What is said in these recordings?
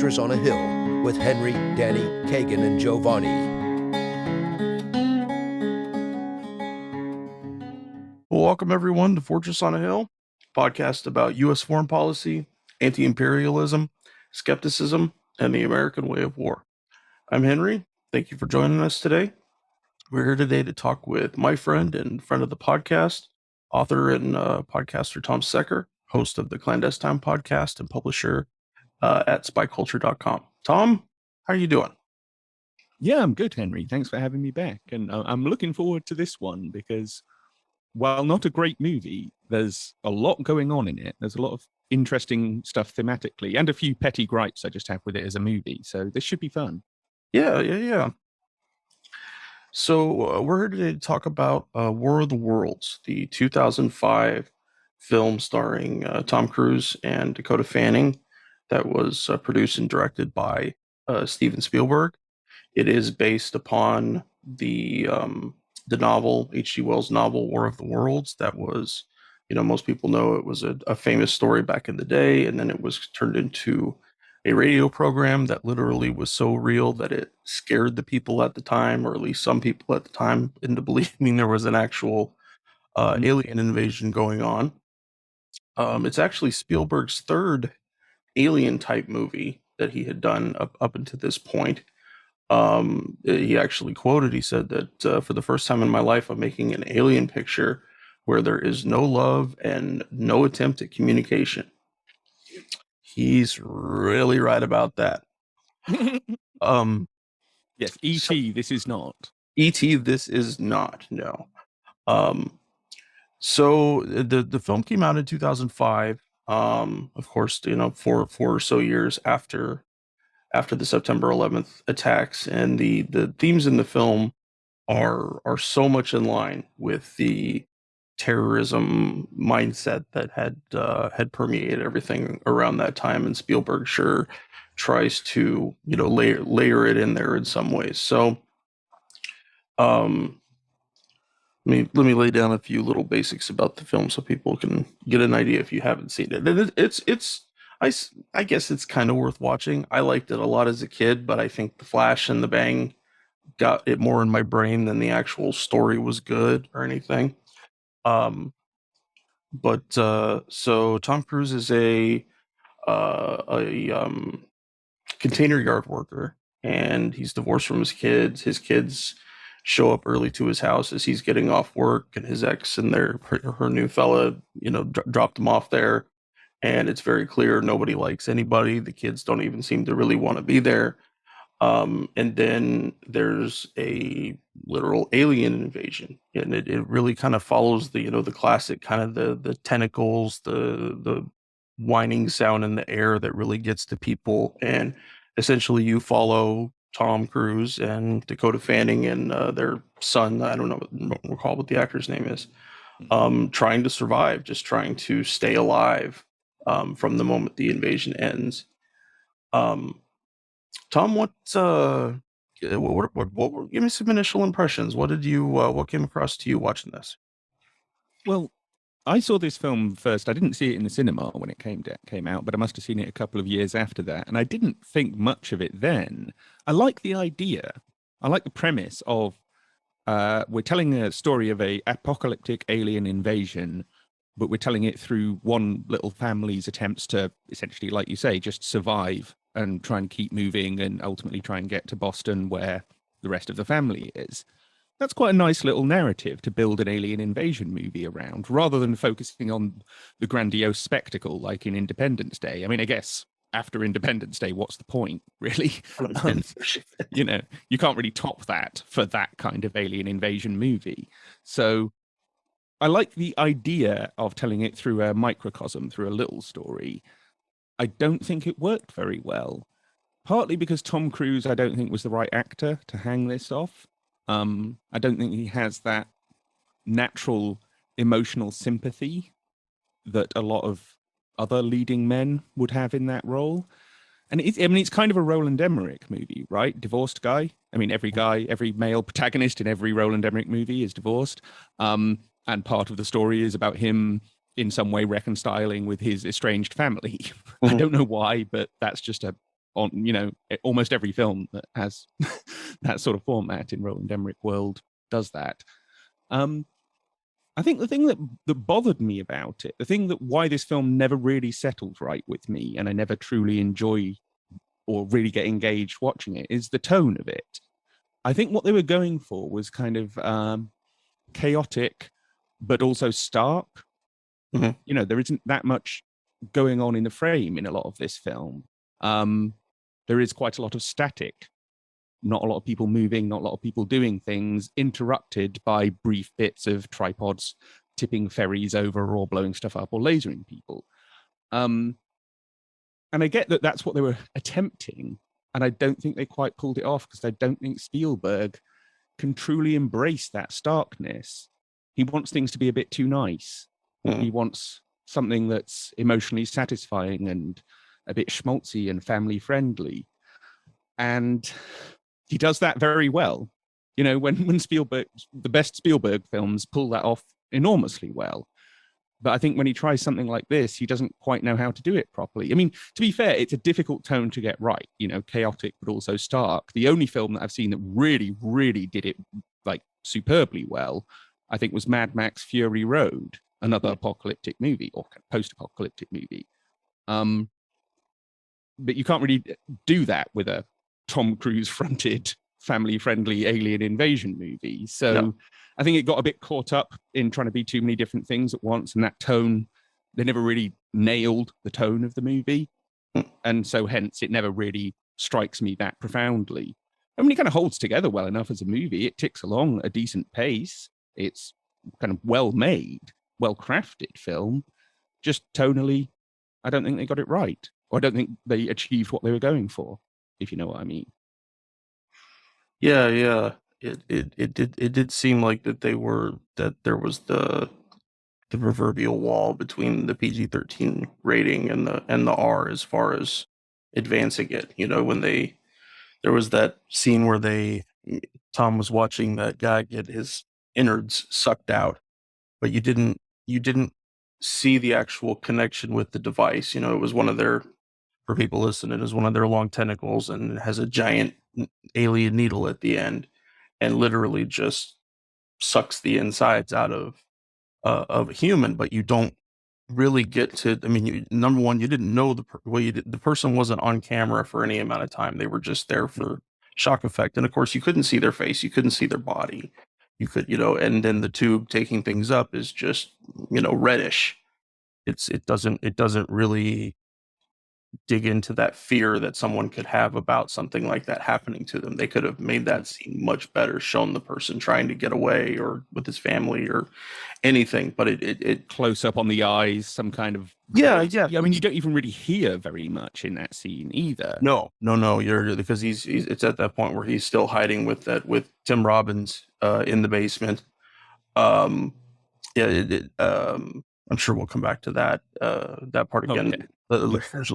Fortress on a Hill with Henry, Danny, Kagan, and Giovanni. Well, welcome everyone to Fortress on a Hill, podcast about U.S. foreign policy, anti-imperialism, skepticism, and the American way of war. I'm Henry. Thank you for joining us today. We're here today to talk with my friend and friend of the podcast, author and podcaster Tom Secker, host of the ClandesTime podcast and publisher at spyculture.com. Tom, how are you doing? Yeah, I'm good, Henry. Thanks for having me back. And I'm looking forward to this one because while not a great movie, there's a lot going on in it. There's a lot of interesting stuff thematically and a few petty gripes I just have with it as a movie. So this should be fun. Yeah. So we're here today to talk about War of the Worlds, the 2005 film starring Tom Cruise and Dakota Fanning that was produced and directed by Steven Spielberg. It is based upon the novel, H.G. Wells' novel, War of the Worlds. That was, most people know it was a famous story back in the day, and then it was turned into a radio program that literally was so real that it scared the people at the time, or at least some people at the time, into believing there was an actual alien invasion going on. It's actually Spielberg's third alien-type movie that he had done up until this point. He actually quoted, he said that for the first time in my life, I'm making an alien picture where there is no love and no attempt at communication. He's really right about that. Yes, E.T., this is not. E.T., this is not, no. So the film came out in 2005, of course, 4 or so years after the September 11th attacks, and the themes in the film are so much in line with the terrorism mindset that had permeated everything around that time, and Spielberg sure tries to layer it in there in some ways. So let me lay down a few little basics about the film so people can get an idea if you haven't seen it. And I guess it's kind of worth watching. I liked it a lot as a kid, but I think the flash and the bang got it more in my brain than the actual story was good or anything. So Tom Cruise is a container yard worker, and he's divorced from his kids. His kids show up early to his house as he's getting off work, and his ex and her new fella, dropped him off there. And it's very clear nobody likes anybody. The kids don't even seem to really want to be there. And then there's a literal alien invasion, and it really kind of follows the classic kind of the tentacles, the whining sound in the air that really gets to people. And essentially you follow Tom Cruise and Dakota Fanning and their son, I don't recall what the actor's name is, trying to survive, just trying to stay alive from the moment the invasion ends. Tom, what give me some initial impressions. What came across to you watching this? Well, I saw this film first. I didn't see it in the cinema when it came out, but I must have seen it a couple of years after that. And I didn't think much of it then. I like the idea. I like the premise of we're telling a story of a apocalyptic alien invasion, but we're telling it through one little family's attempts to essentially, like you say, just survive and try and keep moving and ultimately try and get to Boston where the rest of the family is. That's quite a nice little narrative to build an alien invasion movie around, rather than focusing on the grandiose spectacle like in Independence Day. I mean, I guess after Independence Day, what's the point, really? You can't really top that for that kind of alien invasion movie. So I like the idea of telling it through a microcosm, through a little story. I don't think it worked very well, partly because Tom Cruise, I don't think, was the right actor to hang this off. I don't think he has that natural emotional sympathy that a lot of other leading men would have in that role. And it's kind of a Roland Emmerich movie, right? Divorced guy. I mean, every male protagonist in every Roland Emmerich movie is divorced. And part of the story is about him in some way reconciling with his estranged family. I don't know why, but that's just a on, you know, almost every film that has that sort of format in Roland Emmerich world does that. I think the thing that bothered me about it, the thing that why this film never really settled right with me, and I never truly enjoy or really get engaged watching it, is the tone of it. I think what they were going for was kind of chaotic, but also stark. Mhm. You know, there isn't that much going on in the frame in a lot of this film. There is quite a lot of static, not a lot of people moving, not a lot of people doing things, interrupted by brief bits of tripods tipping ferries over or blowing stuff up or lasering people. And I get that that's what they were attempting, and I don't think they quite pulled it off, because I don't think Spielberg can truly embrace that starkness. He wants things to be a bit too nice. He wants something that's emotionally satisfying and a bit schmaltzy and family friendly. And he does that very well. You know, when Spielberg, the best Spielberg films pull that off enormously well. But I think when he tries something like this, he doesn't quite know how to do it properly. I mean, to be fair, it's a difficult tone to get right, you know, chaotic, but also stark. The only film that I've seen that really, really did it like superbly well, I think, was Mad Max Fury Road, another apocalyptic movie or post-apocalyptic movie. But you can't really do that with a Tom Cruise fronted family-friendly alien invasion movie. So no. I think it got a bit caught up in trying to be too many different things at once, and that tone, they never really nailed the tone of the movie. And so hence it never really strikes me that profoundly. I mean, it kind of holds together well enough as a movie. It ticks along at a decent pace. It's kind of well-made, well-crafted film. Just tonally, I don't think they got it right. Or I don't think they achieved what they were going for, if you know what I mean. Yeah. It did seem like that there was the proverbial wall between the PG-13 rating and the R as far as advancing it. You know, when there was that scene where Tom was watching that guy get his innards sucked out, but you didn't see the actual connection with the device. You know, it was one of their, for people listening, is one of their long tentacles, and it has a giant alien needle at the end, and literally just sucks the insides out of a human. But you don't really get to. I mean, number one, you didn't know the person wasn't on camera for any amount of time. They were just there for shock effect, and of course, you couldn't see their face, you couldn't see their body. You could, and then the tube taking things up is just, reddish. It doesn't really dig into that fear that someone could have about something like that happening to them. They could have made that scene much better, shown the person trying to get away or with his family or anything, but it close up on the eyes, some kind of yeah. I mean, you don't even really hear very much in that scene either. No, because he's it's at that point where he's still hiding with Tim Robbins in the basement. I'm sure we'll come back to that part again a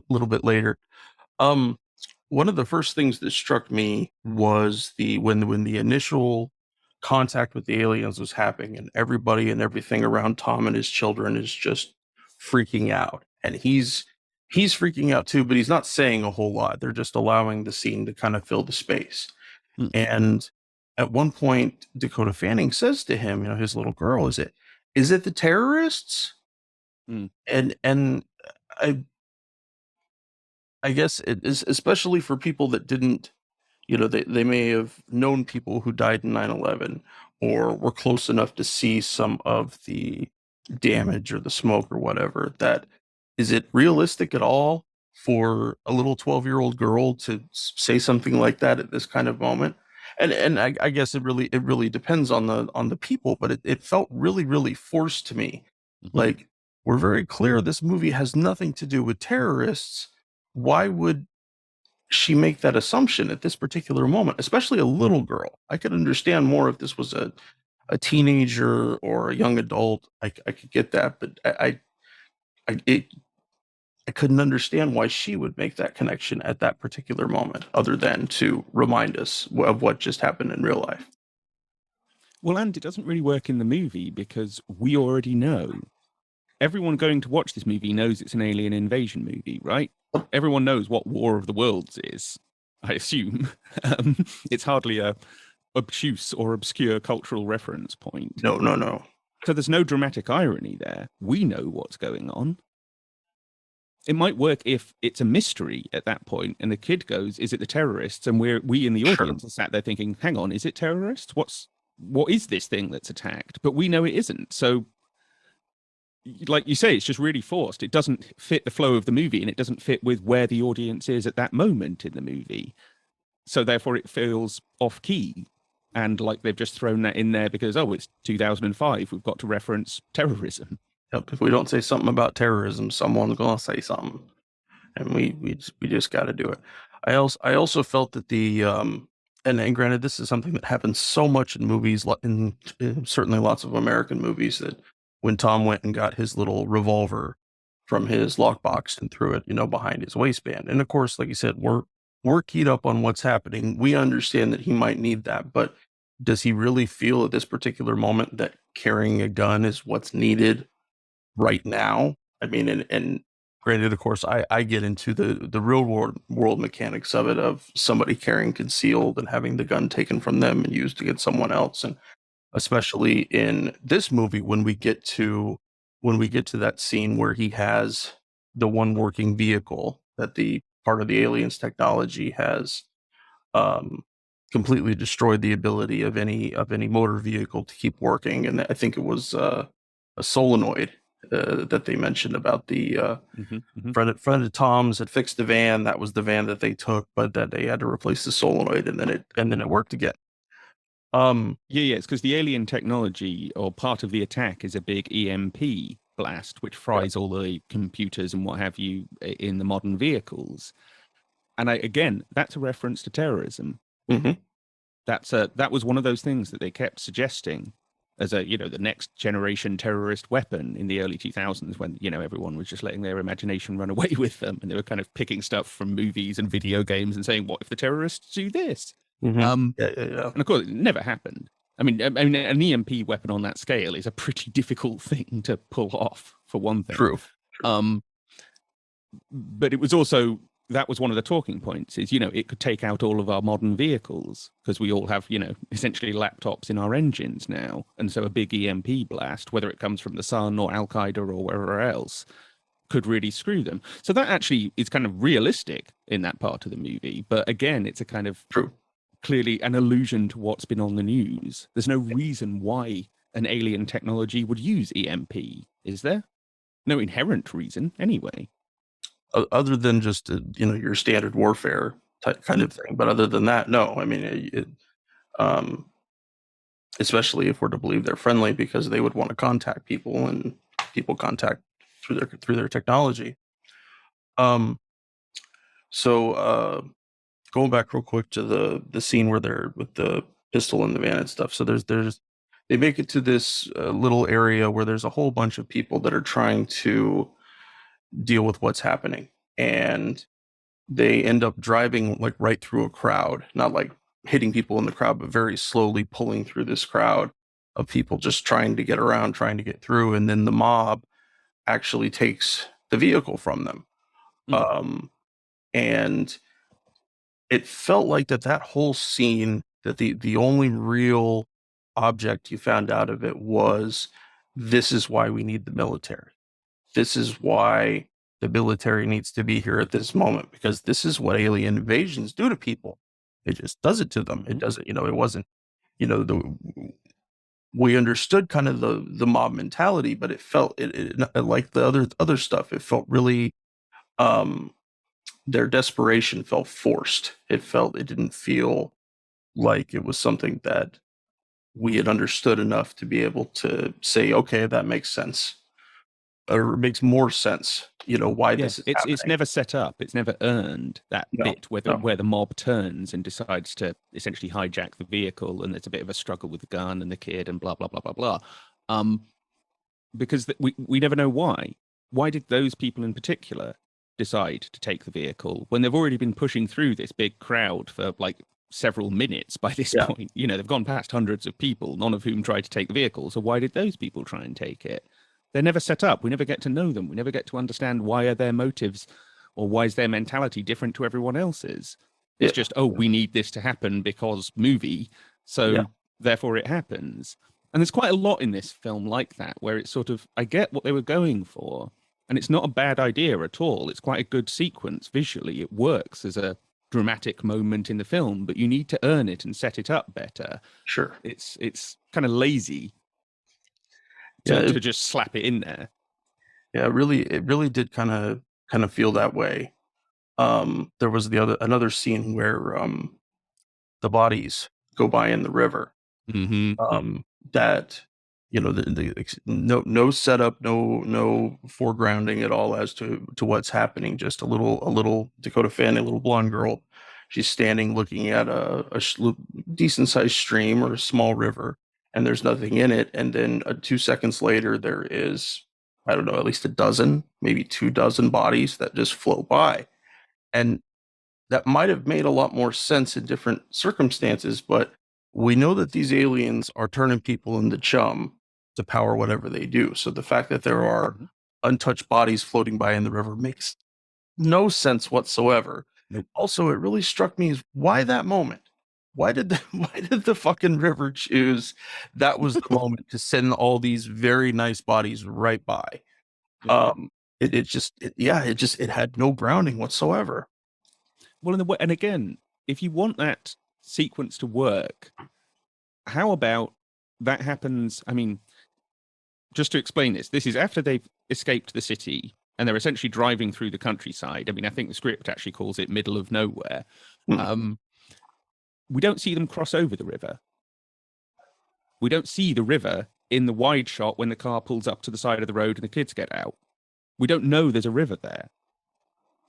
little bit later. One of the first things that struck me was when the initial contact with the aliens was happening, and everybody and everything around Tom and his children is just freaking out, and he's freaking out too, but he's not saying a whole lot. They're just allowing the scene to kind of fill the space. And at one point, Dakota Fanning says to him, his little girl, is it the terrorists? And I guess it is, especially for people that didn't, they may have known people who died in 9/11 or were close enough to see some of the damage or the smoke or whatever. That, is it realistic at all for a little 12-year-old girl to say something like that at this kind of moment? And I guess it really depends on the people, but it felt really, really forced to me. Like, we're very clear this movie has nothing to do with terrorists. Why would she make that assumption at this particular moment, especially a little girl? I could understand more if this was a teenager or a young adult. I could get that, but I couldn't understand why she would make that connection at that particular moment, other than to remind us of what just happened in real life. Well, and it doesn't really work in the movie because we already know. Everyone going to watch this movie knows it's an alien invasion movie, right? everyone knows what War of the Worlds is, I assume. It's hardly a obtuse or obscure cultural reference point. No. So there's no dramatic irony there. We know what's going on. It might work if it's a mystery at that point and the kid goes, is it the terrorists? And we in the audience are sat there thinking, hang on, is it terrorists? What is this thing that's attacked? But we know it isn't. So like you say, it's just really forced. It doesn't fit the flow of the movie, and it doesn't fit with where the audience is at that moment in the movie. So therefore it feels off key. And like they've just thrown that in there because, oh, it's 2005. We've got to reference terrorism. Yep. If we don't say something about terrorism, someone's gonna say something, and we just got to do it. I also felt that the and granted, this is something that happens so much in movies, in certainly lots of American movies, that when Tom went and got his little revolver from his lockbox and threw it, behind his waistband, and of course, like you said, we're keyed up on what's happening. We understand that he might need that, but does he really feel at this particular moment that carrying a gun is what's needed right now? I mean, and granted, of course, I get into the real world mechanics of it, of somebody carrying concealed and having the gun taken from them and used against someone else, and especially in this movie when we get to that scene where he has the one working vehicle that the part of the aliens technology has completely destroyed the ability of any motor vehicle to keep working. And I think it was a solenoid that they mentioned about the friend of Tom's had fixed the van. That was the van that they took, but that they had to replace the solenoid, and then it worked again. It's because the alien technology, or part of the attack, is a big EMP blast which fries all the computers and what have you in the modern vehicles. And again, that's a reference to terrorism. That was one of those things that they kept suggesting as the next generation terrorist weapon in the early 2000s, when everyone was just letting their imagination run away with them, and they were kind of picking stuff from movies and video games and saying, what if the terrorists do this? And of course, it never happened. I mean, an EMP weapon on that scale is a pretty difficult thing to pull off, for one thing. True. But it was also, that was one of the talking points, is, it could take out all of our modern vehicles, because we all have, essentially laptops in our engines now. And so a big EMP blast, whether it comes from the sun or Al-Qaeda or wherever else, could really screw them. So that actually is kind of realistic in that part of the movie. But again, it's a kind of clearly an allusion to what's been on the news. There's no reason why an alien technology would use EMP, is there? No inherent reason, anyway. Other than just your standard warfare type kind of thing, but other than that, no. I mean, especially if we're to believe they're friendly, because they would want to contact people, and people contact through their technology. So going back real quick to the scene where they're with the pistol in the van and stuff. So they make it to this little area where there's a whole bunch of people that are trying to deal with what's happening, and they end up driving like right through a crowd, not like hitting people in the crowd, but very slowly pulling through this crowd of people just trying to get around, trying to get through. And then the mob actually takes the vehicle from them. And it felt like that whole scene, that the only real object you found out of it was, this is why we need the military. This is why the military needs to be here at this moment, because this is what alien invasions do to people. It just does it to them. It doesn't, it wasn't, we understood kind of the mob mentality, but it felt it like the other stuff. It felt really, their desperation felt forced. It didn't feel like it was something that we had understood enough to be able to say, okay, that makes sense, or it makes more sense. Why this is happening. It's never set up. It's never earned that bit where the mob turns and decides to essentially hijack the vehicle, and it's a bit of a struggle with the gun and the kid and blah blah blah blah blah. Because we never know why. Why did those people in particular decide to take the vehicle when they've already been pushing through this big crowd for like several minutes by this point? They've gone past hundreds of people, none of whom tried to take the vehicle. So why did those people try and take it? They're never set up. We never get to know them. We never get to understand why are their motives. or why is their mentality different to everyone else's? It's just, oh, we need this to happen because movie, so therefore it happens. And there's quite a lot in this film like that, where it's sort of, I get what they were going for, and it's not a bad idea at all. It's quite a good sequence visually. It works as a dramatic moment in the film, but you need to earn it and set it up better. Sure. It's kind of lazy to just slap it in there. Yeah, it really did kind of feel that way. There was another scene where the bodies go by in the river. That, you know, no setup, no foregrounding at all as to what's happening. Just a little Dakota Fanning, a little blonde girl. She's standing looking at a decent sized stream or a small river, and there's nothing in it. And then 2 seconds later, there is, I don't know, at least a dozen, maybe 24 bodies that just float by. And that might have made a lot more sense in different circumstances, but we know that these aliens are turning people into chum to power whatever they do. So the fact that there are untouched bodies floating by in the river makes no sense whatsoever. Nope. Also, it really struck me as, why that moment? Why did the fucking river choose that was the moment to send all these very nice bodies right by? It had no grounding whatsoever. Well, and again, if you want that sequence to work, how about that happens? I mean, just to explain this is after they've escaped the city and they're essentially driving through the countryside. I mean, I think the script actually calls it middle of nowhere. We don't see them cross over the river. We don't see the river in the wide shot when the car pulls up to the side of the road and the kids get out. We don't know there's a river there.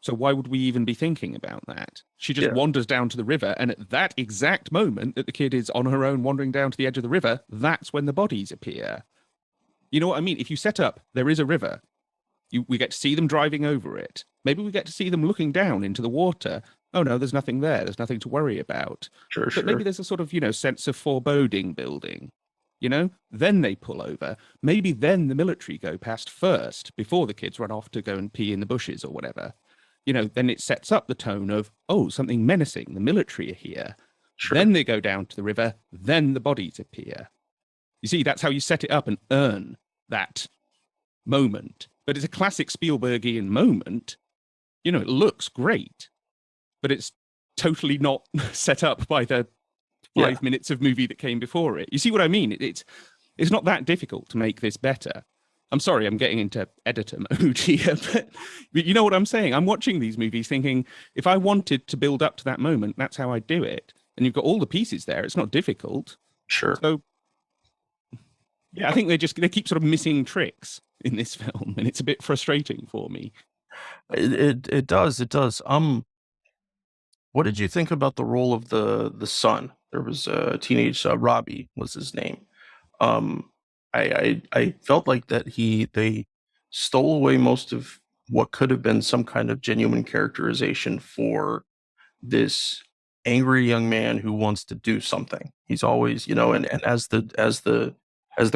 So why would we even be thinking about that? She just wanders down to the river, and at that exact moment that the kid is on her own wandering down to the edge of the river, that's when the bodies appear. You know what I mean? If you set up, there is a river, we get to see them driving over it. Maybe we get to see them looking down into the water. Oh no, there's nothing there. There's nothing to worry about. Sure. But maybe there's a sort of, sense of foreboding building. Then they pull over. Maybe then the military go past first before the kids run off to go and pee in the bushes or whatever. Then it sets up the tone of, oh, something menacing. The military are here. Sure. Then they go down to the river. Then the bodies appear. You see, that's how you set it up and earn that moment. But it's a classic Spielbergian moment. It looks great, but it's totally not set up by the 5 minutes of movie that came before it. You see what I mean? It's not that difficult to make this better. I'm sorry, I'm getting into editor mode here, but you know what I'm saying? I'm watching these movies thinking, if I wanted to build up to that moment, that's how I'd do it. And you've got all the pieces there. It's not difficult. Sure. So, yeah, I think they keep sort of missing tricks in this film, and it's a bit frustrating for me. It does. What did you think about the role of the son? There was a teenage Robbie was his name. I felt like that they stole away most of what could have been some kind of genuine characterization for this angry young man who wants to do something. He's always, and as the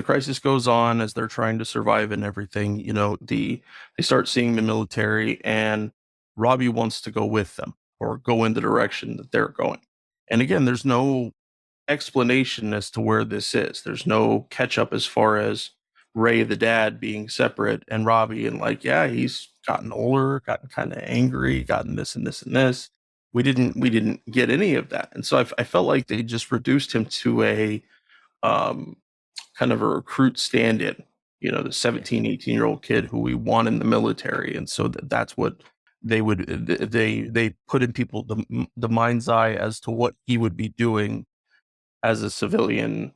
crisis goes on, as they're trying to survive and everything, they start seeing the military, and Robbie wants to go with them or go in the direction that they're going. And again, there's no explanation as to where this is. There's no catch up as far as Ray the dad being separate and Robbie and he's gotten older, gotten kind of angry, gotten this and this and this. We didn't get any of that. And so I felt like they just reduced him to a kind of a recruit stand-in, the 17, 18-year-old kid who we want in the military. And so that's what they put in people the mind's eye as to what he would be doing as a civilian,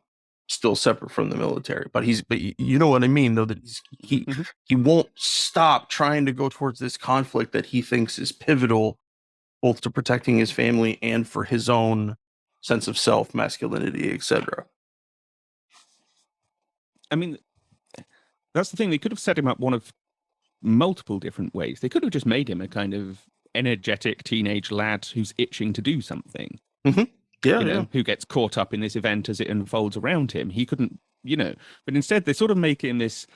still separate from the military. But you know what I mean, though, that he won't stop trying to go towards this conflict that he thinks is pivotal, both to protecting his family and for his own sense of self, masculinity, etc. I mean, that's the thing. They could have set him up one of multiple different ways. They could have just made him a kind of energetic teenage lad who's itching to do something. Who gets caught up in this event as it unfolds around him. He couldn't, but instead they sort of make him this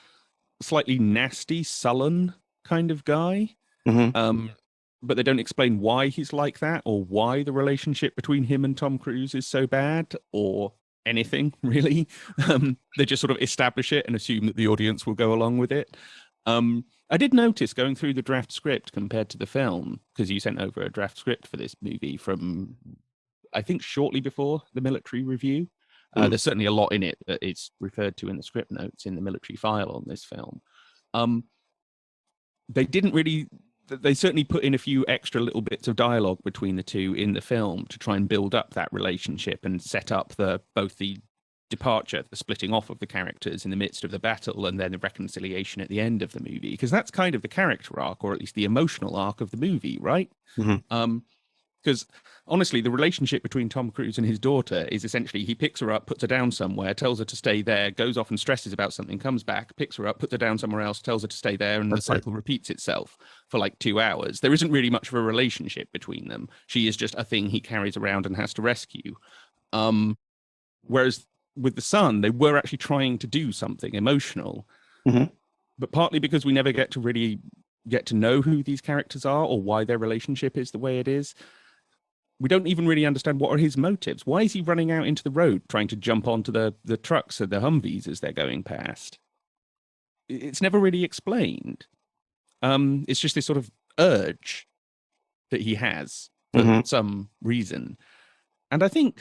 slightly nasty, sullen kind of guy. but they don't explain why he's like that or why the relationship between him and Tom Cruise is so bad or anything really. They just sort of establish it and assume that the audience will go along with it. I did notice going through the draft script compared to the film, because you sent over a draft script for this movie from, I think, shortly before the military review. There's certainly a lot in it that is referred to in the script notes in the military file on this film. They didn't really, they certainly put in a few extra little bits of dialogue between the two in the film to try and build up that relationship and set up both the departure, the splitting off of the characters in the midst of the battle, and then the reconciliation at the end of the movie, because that's kind of the character arc, or at least the emotional arc of the movie, right? Because honestly, the relationship between Tom Cruise and his daughter is essentially he picks her up, puts her down somewhere, tells her to stay there, goes off and stresses about something, comes back, picks her up, puts her down somewhere else, tells her to stay there, and the cycle repeats itself for like 2 hours. There isn't really much of a relationship between them. She is just a thing he carries around and has to rescue. Whereas with the son, they were actually trying to do something emotional, but partly because we never get to really get to know who these characters are or why their relationship is the way it is. We don't even really understand what are his motives. Why is he running out into the road trying to jump onto the trucks or the Humvees as they're going past? It's never really explained. It's just this sort of urge that he has for some reason. And I think,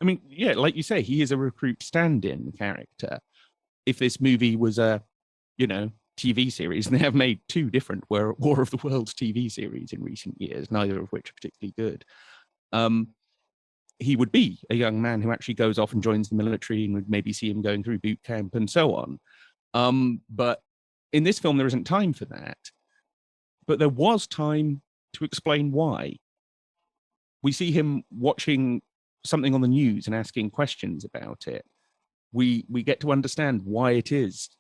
I mean, yeah, like you say, he is a recruit stand-in character. If this movie was a, TV series, and they have made 2 different War of the Worlds TV series in recent years, neither of which are particularly good. He would be a young man who actually goes off and joins the military, and would maybe see him going through boot camp and so on. But in this film, there isn't time for that. But there was time to explain why. We see him watching something on the news and asking questions about it. We get to understand why it is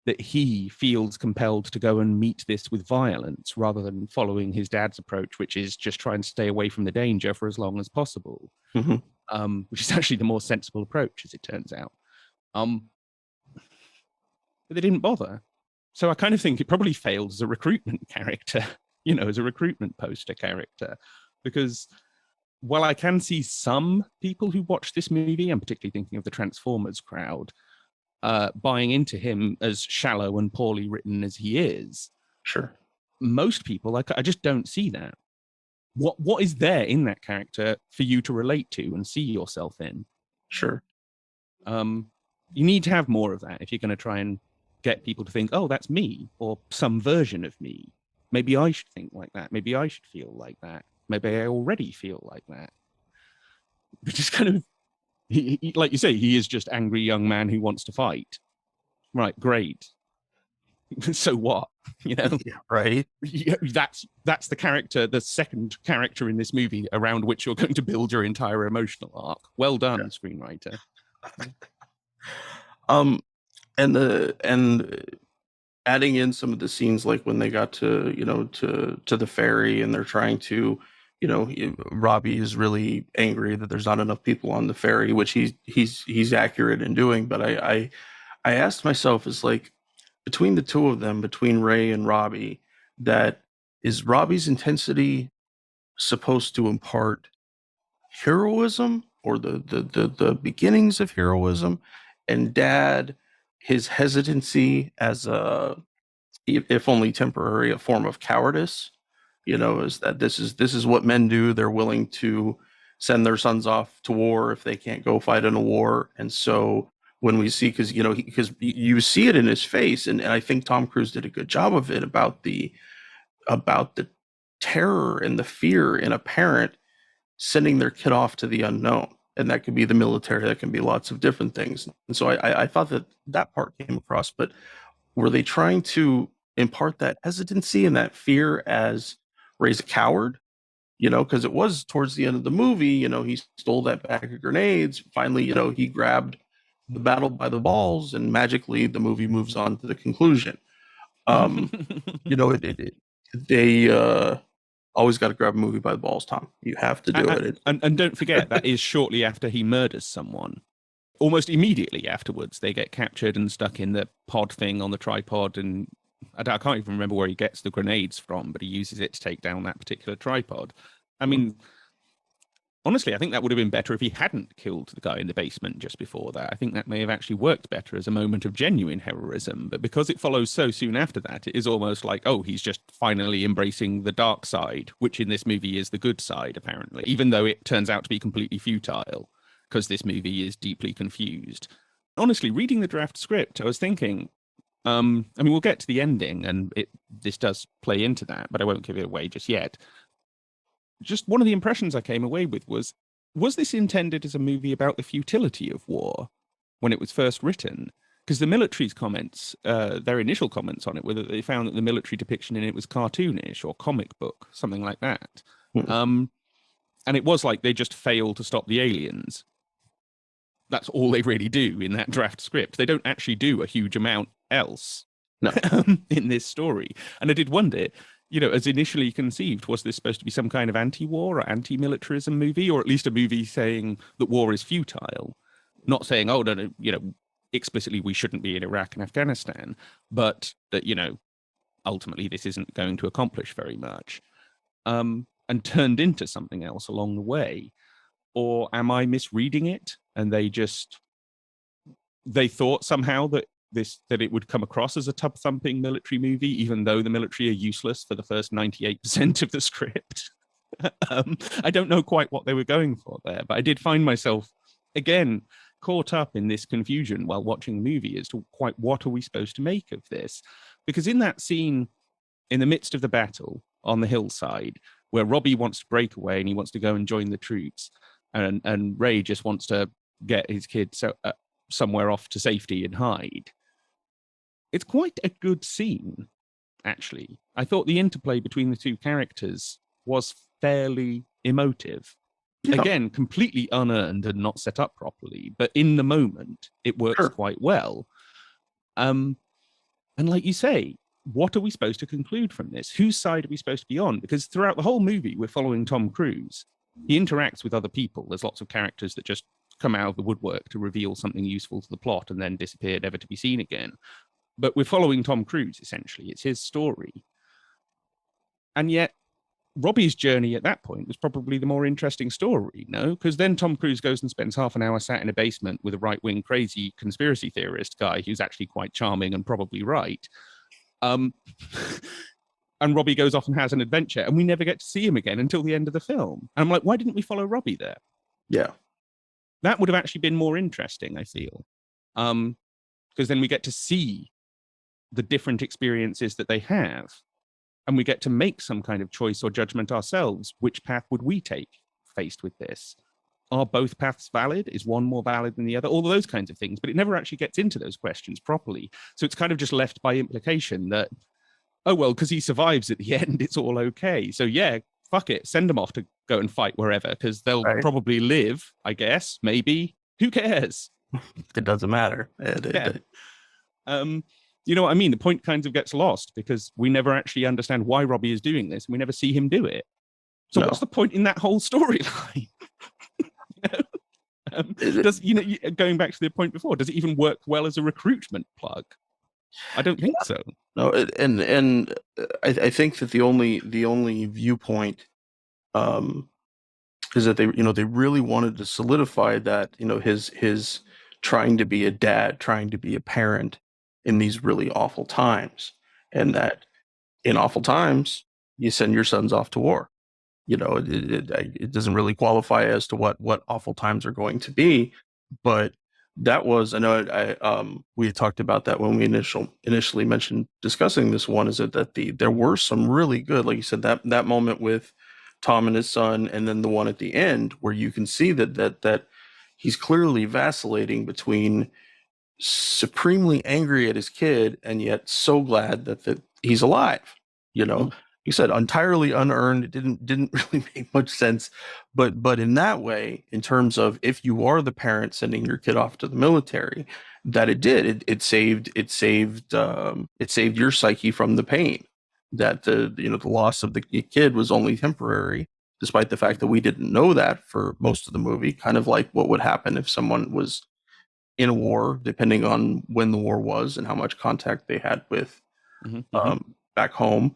that he feels compelled to go and meet this with violence rather than following his dad's approach, which is just try and stay away from the danger for as long as possible, which is actually the more sensible approach, as it turns out. But they didn't bother. So I kind of think it probably failed as a recruitment character, as a recruitment poster character, because while I can see some people who watch this movie, I'm particularly thinking of the Transformers crowd, buying into him as shallow and poorly written as he is. Sure. Most people, I just don't see that. What is there in that character for you to relate to and see yourself in? Sure. You need to have more of that if you're going to try and get people to think, oh, that's me, or some version of me. Maybe I should think like that. Maybe I should feel like that. Maybe I already feel like that. Which is kind of, he, like you say, he is just angry young man who wants to fight. Right, great. So what? Yeah, right. That's the character, the second character in this movie around which you're going to build your entire emotional arc. Well done, screenwriter. And adding in some of the scenes, like when they got to the ferry and they're trying to, Robbie is really angry that there's not enough people on the ferry, which he's accurate in doing. But I asked myself, is like, between the two of them, between Ray and Robbie, that is Robbie's intensity supposed to impart heroism or the beginnings of heroism, and Dad, his hesitancy as a, if only temporary, a form of cowardice, is that this is what men do. They're willing to send their sons off to war if they can't go fight in a war. And so when we see, because you see it in his face, and I think Tom Cruise did a good job of it, about the terror and the fear in a parent sending their kid off to the unknown. And that could be the military, that can be lots of different things. And so I thought that part came across, but were they trying to impart that hesitancy and that fear as Ray's a coward? Because it was towards the end of the movie, he stole that bag of grenades. Finally, he grabbed the battle by the balls, and magically the movie moves on to the conclusion. They always got to grab a movie by the balls, Tom. You have to do it. And don't forget, that is shortly after he murders someone. Almost immediately afterwards, they get captured and stuck in the pod thing on the tripod, and I can't even remember where he gets the grenades from, but he uses it to take down that particular tripod. I mean, honestly, I think that would have been better if he hadn't killed the guy in the basement just before that. I think that may have actually worked better as a moment of genuine heroism. But because it follows so soon after that, it is almost like, oh, he's just finally embracing the dark side, which in this movie is the good side, apparently, even though it turns out to be completely futile because this movie is deeply confused. Honestly, reading the draft script, I was thinking, I mean, we'll get to the ending, and this does play into that, but I won't give it away just yet. Just one of the impressions I came away with was this intended as a movie about the futility of war when it was first written? Because the military's comments, their initial comments on it, were that they found that the military depiction in it was cartoonish or comic book, something like that. And it was like they just failed to stop the aliens. That's all they really do in that draft script. They don't actually do a huge amount else in this story. And I did wonder, as initially conceived, was this supposed to be some kind of anti-war or anti-militarism movie, or at least a movie saying that war is futile? Not saying, oh, no, explicitly we shouldn't be in Iraq and Afghanistan, but that, ultimately this isn't going to accomplish very much, and turned into something else along the way. Or am I misreading it? And they thought somehow that it would come across as a tub-thumping military movie, even though the military are useless for the first 98% of the script. I don't know quite what they were going for there, but I did find myself, again, caught up in this confusion while watching the movie as to quite what are we supposed to make of this. Because in that scene, in the midst of the battle on the hillside, where Robbie wants to break away and he wants to go and join the troops, and Ray just wants to get his kid somewhere off to safety and hide. It's quite a good scene, actually. I thought the interplay between the two characters was fairly emotive. Yeah. Again, completely unearned and not set up properly, but in the moment, it works quite well. And like you say, what are we supposed to conclude from this? Whose side are we supposed to be on? Because throughout the whole movie, we're following Tom Cruise. He interacts with other people. There's lots of characters that just come out of the woodwork to reveal something useful to the plot and then disappear, never to be seen again. But we're following Tom Cruise, essentially. It's his story. And yet, Robbie's journey at that point was probably the more interesting story, no? Because then Tom Cruise goes and spends half an hour sat in a basement with a right-wing crazy conspiracy theorist guy who's actually quite charming and probably right. And Robbie goes off and has an adventure, and we never get to see him again until the end of the film. And I'm like, why didn't we follow Robbie there? Yeah. That would have actually been more interesting, I feel. Because then we get to see the different experiences that they have, and we get to make some kind of choice or judgment ourselves. Which path would we take faced with this? Are both paths valid? Is one more valid than the other? All of those kinds of things. But it never actually gets into those questions properly. So it's kind of just left by implication that, oh, well, because he survives at the end, it's all okay. So yeah, fuck it. Send them off to go and fight wherever, because they'll probably live, I guess, maybe. Who cares? It doesn't matter. You know what I mean? The point kind of gets lost because we never actually understand why Robbie is doing this, and we never see him do it. So what's the point in that whole storyline? Going back to the point before, does it even work well as a recruitment plug? I don't think so. No, and I think that the only viewpoint is that they really wanted to solidify that his trying to be a dad, trying to be a parent in these really awful times, and that in awful times you send your sons off to war. It doesn't really qualify as to what awful times are going to be, but that was, I know we had talked about that when we initially mentioned discussing this one, is that there were some really good, like you said, that moment with Tom and his son, and then the one at the end where you can see that he's clearly vacillating between supremely angry at his kid and yet so glad that he's alive. You said entirely unearned. It didn't really make much sense, but in that way, in terms of if you are the parent sending your kid off to the military, that it saved your psyche from the pain. That the loss of the kid was only temporary, despite the fact that we didn't know that for most of the movie. Kind of like what would happen if someone was in a war, depending on when the war was and how much contact they had with back home.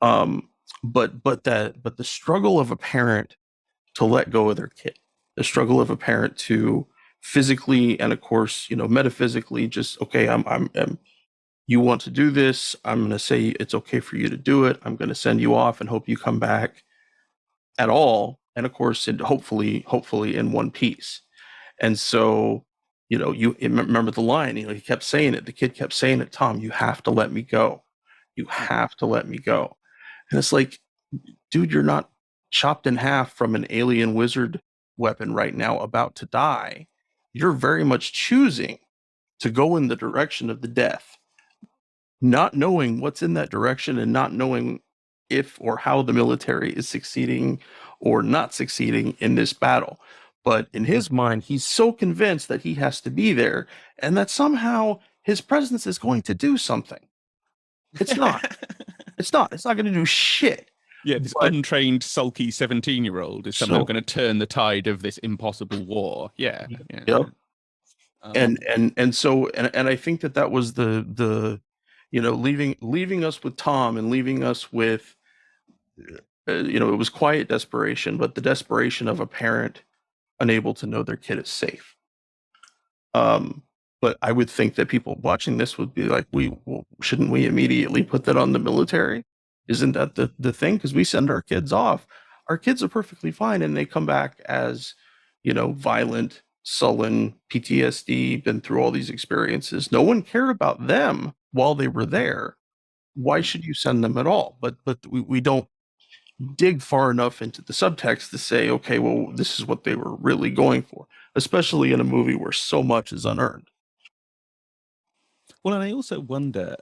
But the struggle of a parent to let go of their kid, the struggle of a parent to physically and of course, metaphysically just, okay, I'm you want to do this. I'm going to say it's okay for you to do it. I'm going to send you off and hope you come back at all. And of course, hopefully in one piece. And so, you remember the line, he kept saying it. The kid kept saying it, Tom, you have to let me go. You have to let me go. And it's like, dude, you're not chopped in half from an alien wizard weapon right now, about to die. You're very much choosing to go in the direction of the death, not knowing what's in that direction and not knowing if or how the military is succeeding or not succeeding in this battle. But in his mind, he's so convinced that he has to be there and that somehow his presence is going to do something. It's not. It's not going to do shit. Yeah, this untrained, sulky 17-year-old is somehow going to turn the tide of this impossible war. Yeah. Yep. And so I think that was the leaving us with Tom and leaving us with it was quiet desperation, but the desperation of a parent unable to know their kid is safe. But I would think that people watching this would be like, shouldn't we immediately put that on the military? Isn't that the thing? Because we send our kids off. Our kids are perfectly fine, and they come back as, violent, sullen, PTSD, been through all these experiences. No one cared about them while they were there. Why should you send them at all? But we don't dig far enough into the subtext to say, okay, well, this is what they were really going for, especially in a movie where so much is unearned. Well, and I also wonder,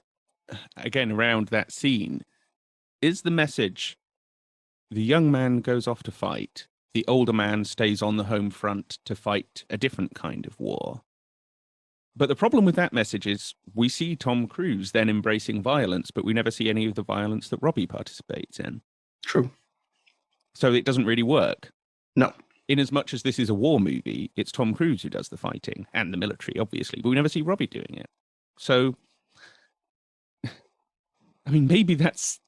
again, around that scene, is the message the young man goes off to fight, the older man stays on the home front to fight a different kind of war? But the problem with that message is we see Tom Cruise then embracing violence, but we never see any of the violence that Robbie participates in. True. So it doesn't really work. No. In as much as this is a war movie, it's Tom Cruise who does the fighting, and the military, obviously, but we never see Robbie doing it. So, I mean, maybe that's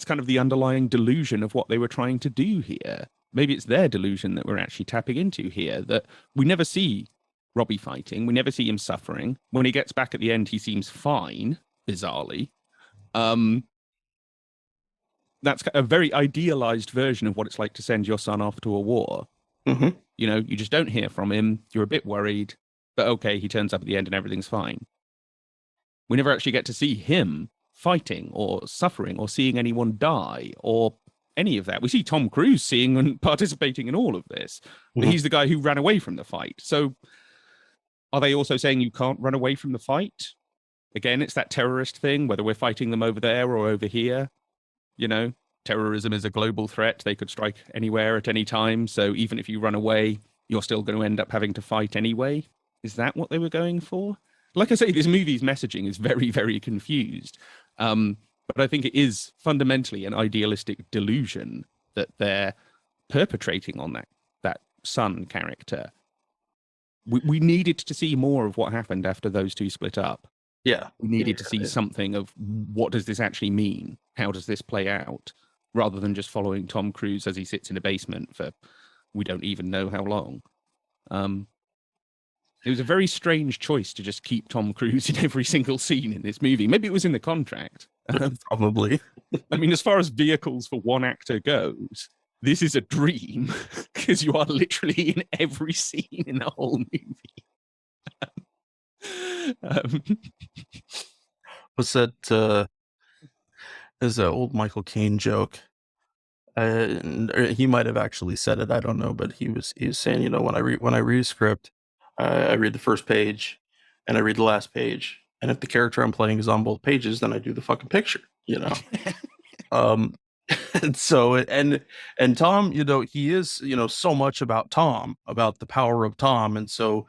kind of the underlying delusion of what they were trying to do here. Maybe it's their delusion that we're actually tapping into here, that we never see Robbie fighting, we never see him suffering. When he gets back at the end, he seems fine, bizarrely. That's a very idealized version of what it's like to send your son off to a war. Mm-hmm. You just don't hear from him. You're a bit worried, but okay, he turns up at the end and everything's fine. We never actually get to see him fighting or suffering or seeing anyone die or any of that. We see Tom Cruise seeing and participating in all of this. But he's the guy who ran away from the fight. So are they also saying you can't run away from the fight? Again, it's that terrorist thing, whether we're fighting them over there or over here. Terrorism is a global threat. They could strike anywhere at any time. So even if you run away, you're still going to end up having to fight anyway. Is that what they were going for? Like I say, this movie's messaging is very, very confused. But I think it is fundamentally an idealistic delusion that they're perpetrating on that son character. We needed to see more of what happened after those two split up. Yeah. We needed to see something of what does this actually mean? How does this play out? Rather than just following Tom Cruise as he sits in a basement for we don't even know how long. It was a very strange choice to just keep Tom Cruise in every single scene in this movie. Maybe it was in the contract. Probably. I mean, as far as vehicles for one actor goes, this is a dream because you are literally in every scene in the whole movie. What's that? There's an old Michael Caine joke. He might have actually said it. I don't know, but he was saying, when I read a script, I read the first page and I read the last page, and if the character I'm playing is on both pages, then I do the fucking picture. And so and Tom, he is so much about Tom, about the power of Tom, and so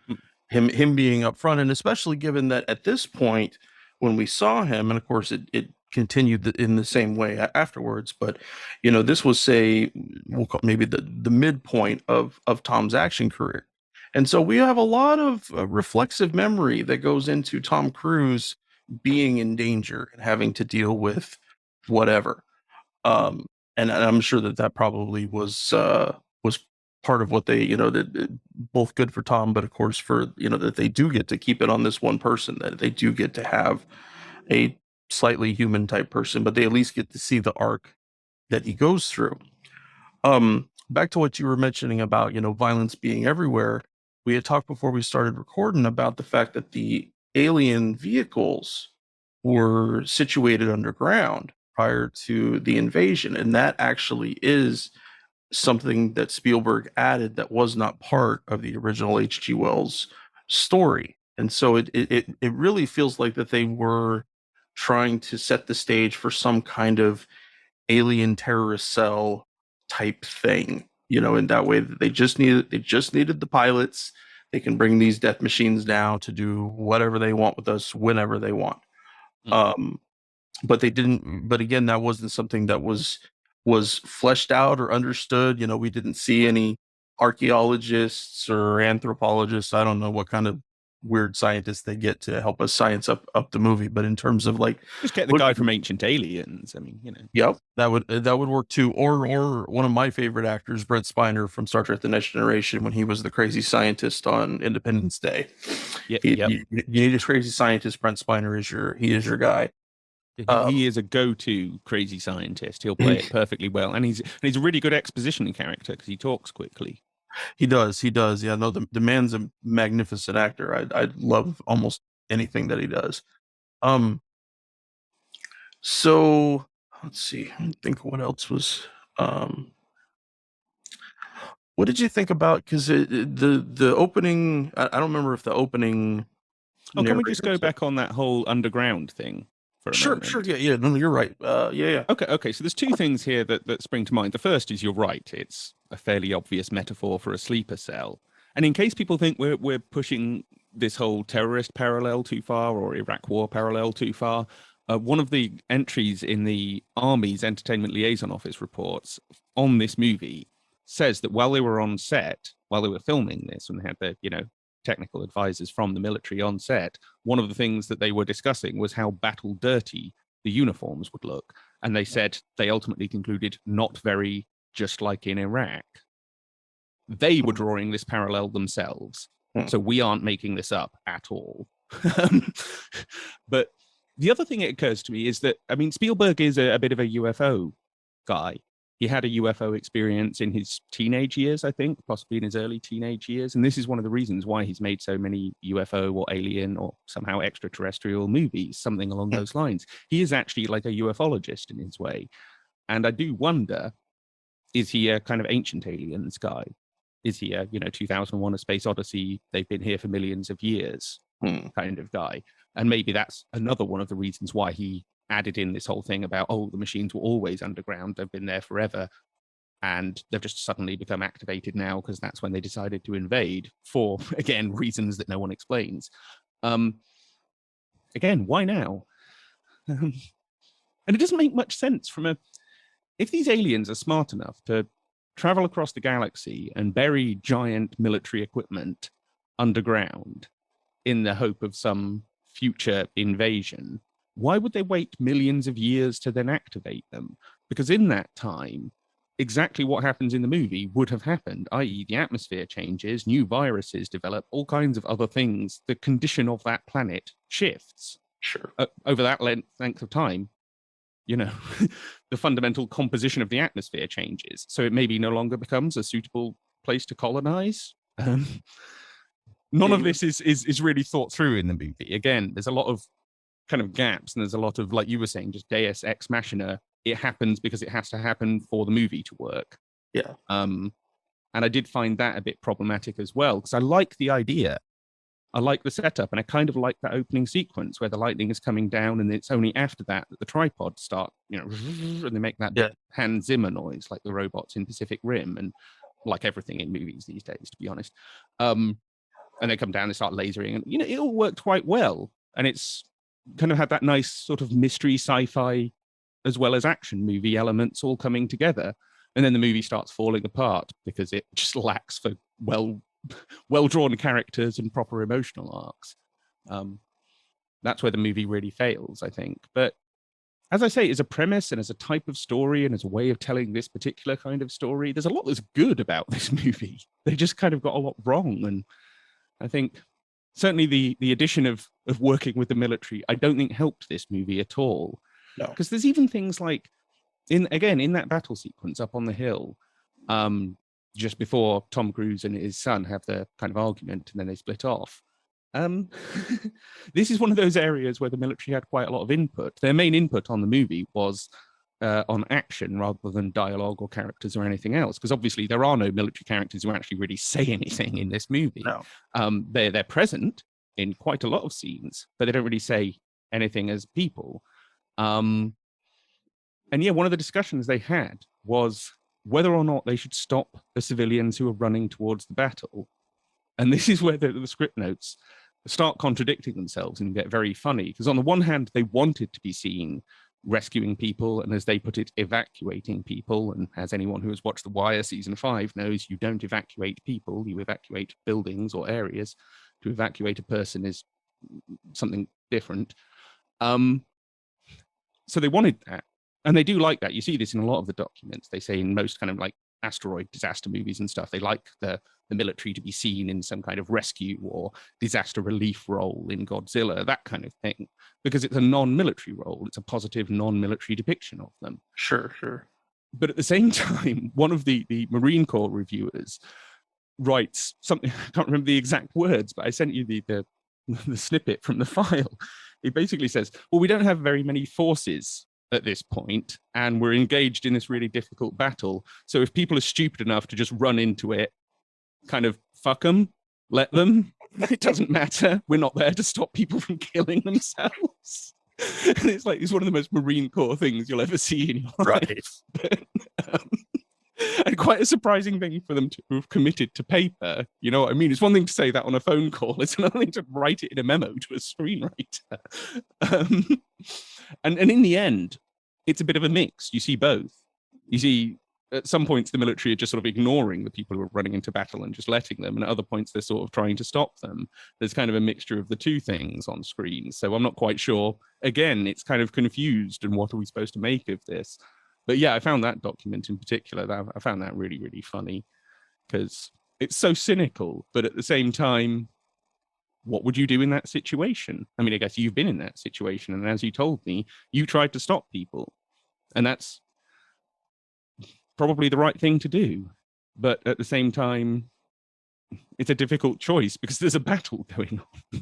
him being up front, and especially given that at this point when we saw him, and of course it continued in the same way afterwards, but this was we'll call maybe the midpoint of Tom's action career. And so we have a lot of reflexive memory that goes into Tom Cruise being in danger and having to deal with whatever. And I'm sure that probably was part of what they, that both good for Tom, but of course for, that they do get to keep it on this one person, that they do get to have a slightly human type person, but they at least get to see the arc that he goes through. Back to what you were mentioning about, violence being everywhere. We had talked before we started recording about the fact that the alien vehicles were situated underground prior to the invasion. And that actually is something that Spielberg added that was not part of the original H.G. Wells story. And so it really feels like that they were trying to set the stage for some kind of alien terrorist cell type thing, in that way that they just needed the pilots. They can bring these death machines down to do whatever they want with us whenever they want. But they didn't, but again, that wasn't something that was fleshed out or understood. We didn't see any archaeologists or anthropologists. I don't know what kind of weird scientists they get to help us science up the movie, but in terms of like, just get the guy from Ancient Aliens. I mean, Yep, that would work too. Or one of my favorite actors, Brent Spiner from Star Trek: The Next Generation, when he was the crazy scientist on Independence Day. You need a crazy scientist. Brent Spiner is your guy. He is a go-to crazy scientist. He'll play it perfectly well, and he's a really good exposition character because he talks quickly. He does. Yeah, no, the man's a magnificent actor. I love almost anything that he does. So let's see. I think what else was. What did you think about? Because the opening. I don't remember if the opening. Oh, can we just go back on that whole underground thing? Sure. Yeah. No, you're right. Yeah. Okay. So there's two things here that spring to mind. The first is you're right. It's a fairly obvious metaphor for a sleeper cell. And in case people think we're pushing this whole terrorist parallel too far or Iraq War parallel too far, one of the entries in the Army's Entertainment Liaison Office reports on this movie says that while they were on set, while they were filming this, and they had the technical advisors from the military on set, one of the things that they were discussing was how battle dirty the uniforms would look. And they said they ultimately concluded not very, just like in Iraq. They were drawing this parallel themselves. So we aren't making this up at all. But the other thing that occurs to me is that, I mean, Spielberg is a bit of a UFO guy. He had a UFO experience in his teenage years, I think, possibly in his early teenage years. And this is one of the reasons why he's made so many UFO or alien or somehow extraterrestrial movies, something along those lines. He is actually like a ufologist in his way. And I do wonder, is he a kind of Ancient Aliens guy? Is he a, 2001: A Space Odyssey, they've been here for millions of years kind of guy? And maybe that's another one of the reasons why he added in this whole thing about, the machines were always underground, they've been there forever, and they've just suddenly become activated now because that's when they decided to invade for, again, reasons that no one explains. Again, why now? And it doesn't make much sense if these aliens are smart enough to travel across the galaxy and bury giant military equipment underground in the hope of some future invasion, why would they wait millions of years to then activate them? Because in that time, exactly what happens in the movie would have happened, i.e. the atmosphere changes, new viruses develop, all kinds of other things. The condition of that planet shifts. Sure. Over that length of time, the fundamental composition of the atmosphere changes. So it maybe no longer becomes a suitable place to colonize. None of this is really thought through in the movie. Again, there's a lot of kind of gaps, and there's a lot of, like you were saying, just Deus Ex Machina. It happens because it has to happen for the movie to work. Yeah. And I did find that a bit problematic as well, because I like the idea. I like the setup, and I kind of like that opening sequence where the lightning is coming down, and it's only after that the tripods start, and they make that Hans Zimmer noise like the robots in Pacific Rim, and like everything in movies these days, to be honest. And they come down, they start lasering, and it all worked quite well, and it's kind of had that nice sort of mystery sci-fi as well as action movie elements all coming together. And then the movie starts falling apart because it just lacks for well-drawn characters and proper emotional arcs. That's where the movie really fails, I think. But as I say, as a premise and as a type of story and as a way of telling this particular kind of story, there's a lot that's good about this movie. They just kind of got a lot wrong. And I think certainly the addition of working with the military, I don't think helped this movie at all. No. Because there's even things like, in that battle sequence up on the hill, just before Tom Cruise and his son have their kind of argument and then they split off. This is one of those areas where the military had quite a lot of input. Their main input on the movie was on action rather than dialogue or characters or anything else, because obviously there are no military characters who actually really say anything in this movie. No. They're present in quite a lot of scenes, but they don't really say anything as people. And yeah, one of the discussions they had was whether or not they should stop the civilians who are running towards the battle. And this is where the script notes start contradicting themselves and get very funny, because on the one hand, they wanted to be seen rescuing people, and as they put it, evacuating people. And as anyone who has watched The Wire season 5 knows, you don't evacuate people, you evacuate buildings or areas. To evacuate a person is something different. So they wanted that. And they do like that. You see this in a lot of the documents. They say in most kind of like asteroid disaster movies and stuff, they like the military to be seen in some kind of rescue or disaster relief role in Godzilla, that kind of thing, because it's a non-military role. It's a positive non-military depiction of them. Sure. But at the same time, one of the Marine Corps reviewers writes something, I can't remember the exact words, but I sent you the snippet from the file. He basically says, well, we don't have very many forces at this point, and we're engaged in this really difficult battle. So if people are stupid enough to just run into it, kind of fuck them, let them. It doesn't matter. We're not there to stop people from killing themselves. And it's like, it's one of the most Marine Corps things you'll ever see in your life. And quite a surprising thing for them to have committed to paper. You know what I mean? It's one thing to say that on a phone call. It's another thing to write it in a memo to a screenwriter. And in the end, it's a bit of a mix. You see both. You see, at some points, the military are just sort of ignoring the people who are running into battle and just letting them. And at other points, they're sort of trying to stop them. There's kind of a mixture of the two things on screen. So I'm not quite sure. Again, it's kind of confused. And what are we supposed to make of this? But yeah, I found that document in particular, I found that really, really funny, because it's so cynical. But at the same time, what would you do in that situation? I mean, I guess you've been in that situation. And as you told me, you tried to stop people. And that's probably the right thing to do. But at the same time, it's a difficult choice because there's a battle going on.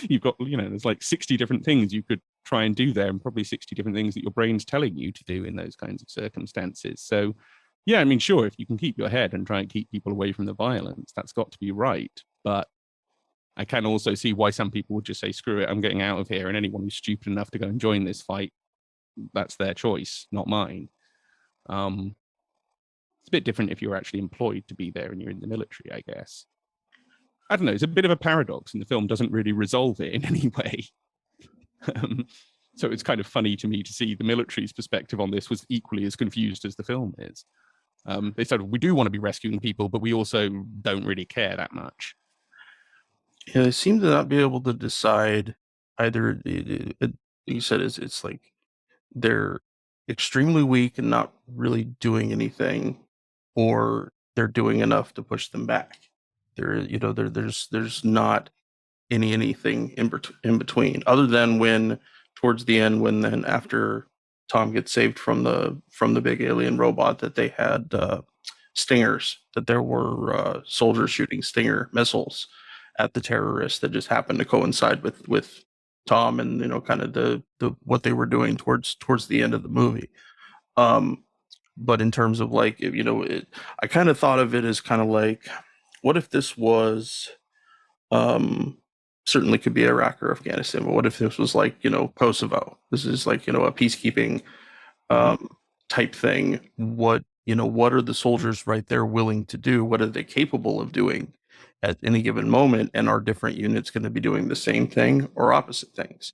You've got, there's like 60 different things you could try and do there, and probably 60 different things that your brain's telling you to do in those kinds of circumstances. So, yeah, I mean, sure, if you can keep your head and try and keep people away from the violence, that's got to be right. But I can also see why some people would just say, screw it, I'm getting out of here. And anyone who's stupid enough to go and join this fight, that's their choice, not mine. It's a bit different if you're actually employed to be there and you're in the military, I guess. I don't know, it's a bit of a paradox, and the film doesn't really resolve it in any way. So it's kind of funny to me to see the military's perspective on this was equally as confused as the film is. They said, we do want to be rescuing people, but we also don't really care that much. Yeah, they seem to not be able to decide either. You said it's like they're extremely weak and not really doing anything, or they're doing enough to push them back. There's not anything in between, other than when towards the end, when then after Tom gets saved from the big alien robot, that they had stingers, that there were soldiers shooting stinger missiles at the terrorists that just happened to coincide with Tom and kind of the what they were doing towards the end of the movie. But in terms of like, I kind of thought of it as kind of like, what if this was certainly could be Iraq or Afghanistan, but what if this was like Kosovo? This is like a peacekeeping type thing. What are the soldiers right there willing to do? What are they capable of doing at any given moment? And are different units going to be doing the same thing or opposite things?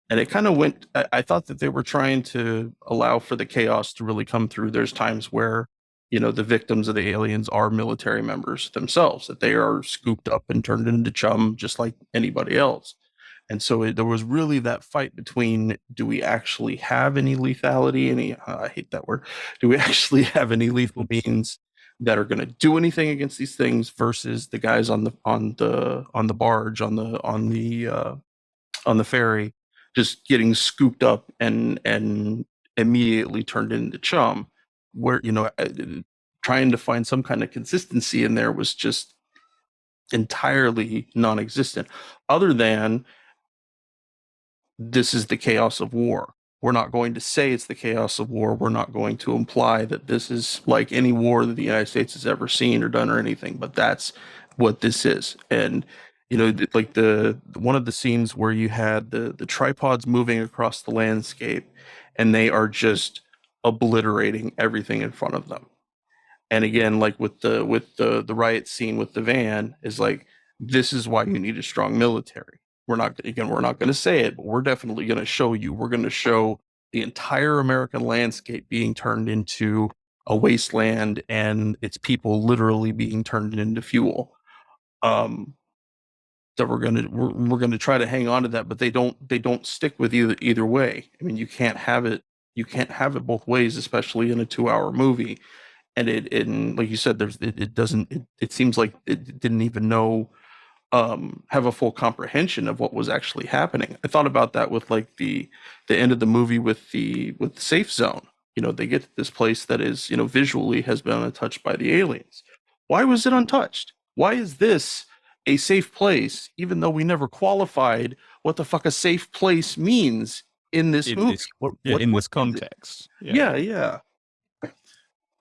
And it kind of went, I thought that they were trying to allow for the chaos to really come through. There's times where, the victims of the aliens are military members themselves, that they are scooped up and turned into chum just like anybody else. And so there was really that fight between, do we actually have any lethality? I hate that word. Do we actually have any lethal beings that are going to do anything against these things versus the guys on the barge on the ferry just getting scooped up and immediately turned into chum, where trying to find some kind of consistency in there was just entirely non-existent, other than this is the chaos of war. We're not going to say it's the chaos of war. We're not going to imply that this is like any war that the United States has ever seen or done or anything, but that's what this is. And like the one of the scenes where you had the tripods moving across the landscape, and they are just obliterating everything in front of them. And again, like with the riot scene with the van, is like, this is why you need a strong military. We're not going to say it, but we're definitely going to show you. We're going to show the entire American landscape being turned into a wasteland, and its people literally being turned into fuel. That we're gonna try to hang on to that, but they don't stick with either way. I mean, you can't have it both ways, especially in a 2-hour movie. And like you said, it seems like it didn't even know, have a full comprehension of what was actually happening. I thought about that with like the end of the movie with the safe zone. They get to this place that is, visually has been untouched by the aliens. Why was it untouched? Why is this a safe place, even though we never qualified what the fuck a safe place means in this movie? In this context. Yeah.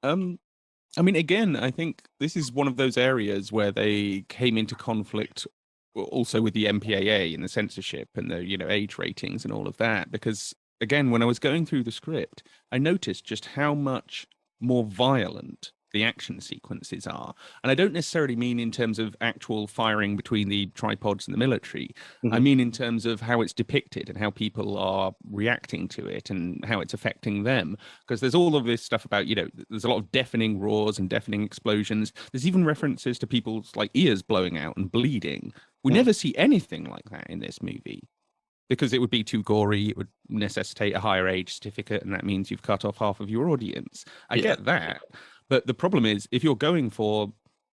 I mean, again, I think this is one of those areas where they came into conflict also with the MPAA and the censorship and the, age ratings and all of that. Because, again, when I was going through the script, I noticed just how much more violent the action sequences are. And I don't necessarily mean in terms of actual firing between the tripods and the military. Mm-hmm. I mean in terms of how it's depicted and how people are reacting to it and how it's affecting them. Because there's all of this stuff about, there's a lot of deafening roars and deafening explosions. There's even references to people's like ears blowing out and bleeding. We never see anything like that in this movie, because it would be too gory. It would necessitate a higher age certificate, and that means you've cut off half of your audience. I get that. But the problem is, if you're going for,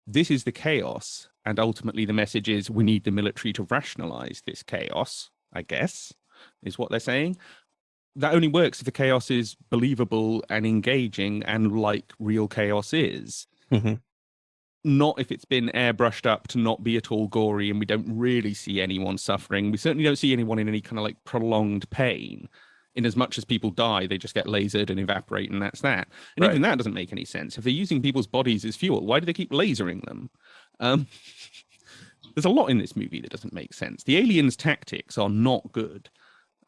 this is the chaos, and ultimately the message is we need the military to rationalize this chaos, I guess, is what they're saying. That only works if the chaos is believable and engaging and like real chaos is. Mm-hmm. Not if it's been airbrushed up to not be at all gory and we don't really see anyone suffering. We certainly don't see anyone in any kind of like prolonged pain. In as much as people die, they just get lasered and evaporate, and that's that. And even that doesn't make any sense. If they're using people's bodies as fuel, why do they keep lasering them? There's a lot in this movie that doesn't make sense. The aliens' tactics are not good.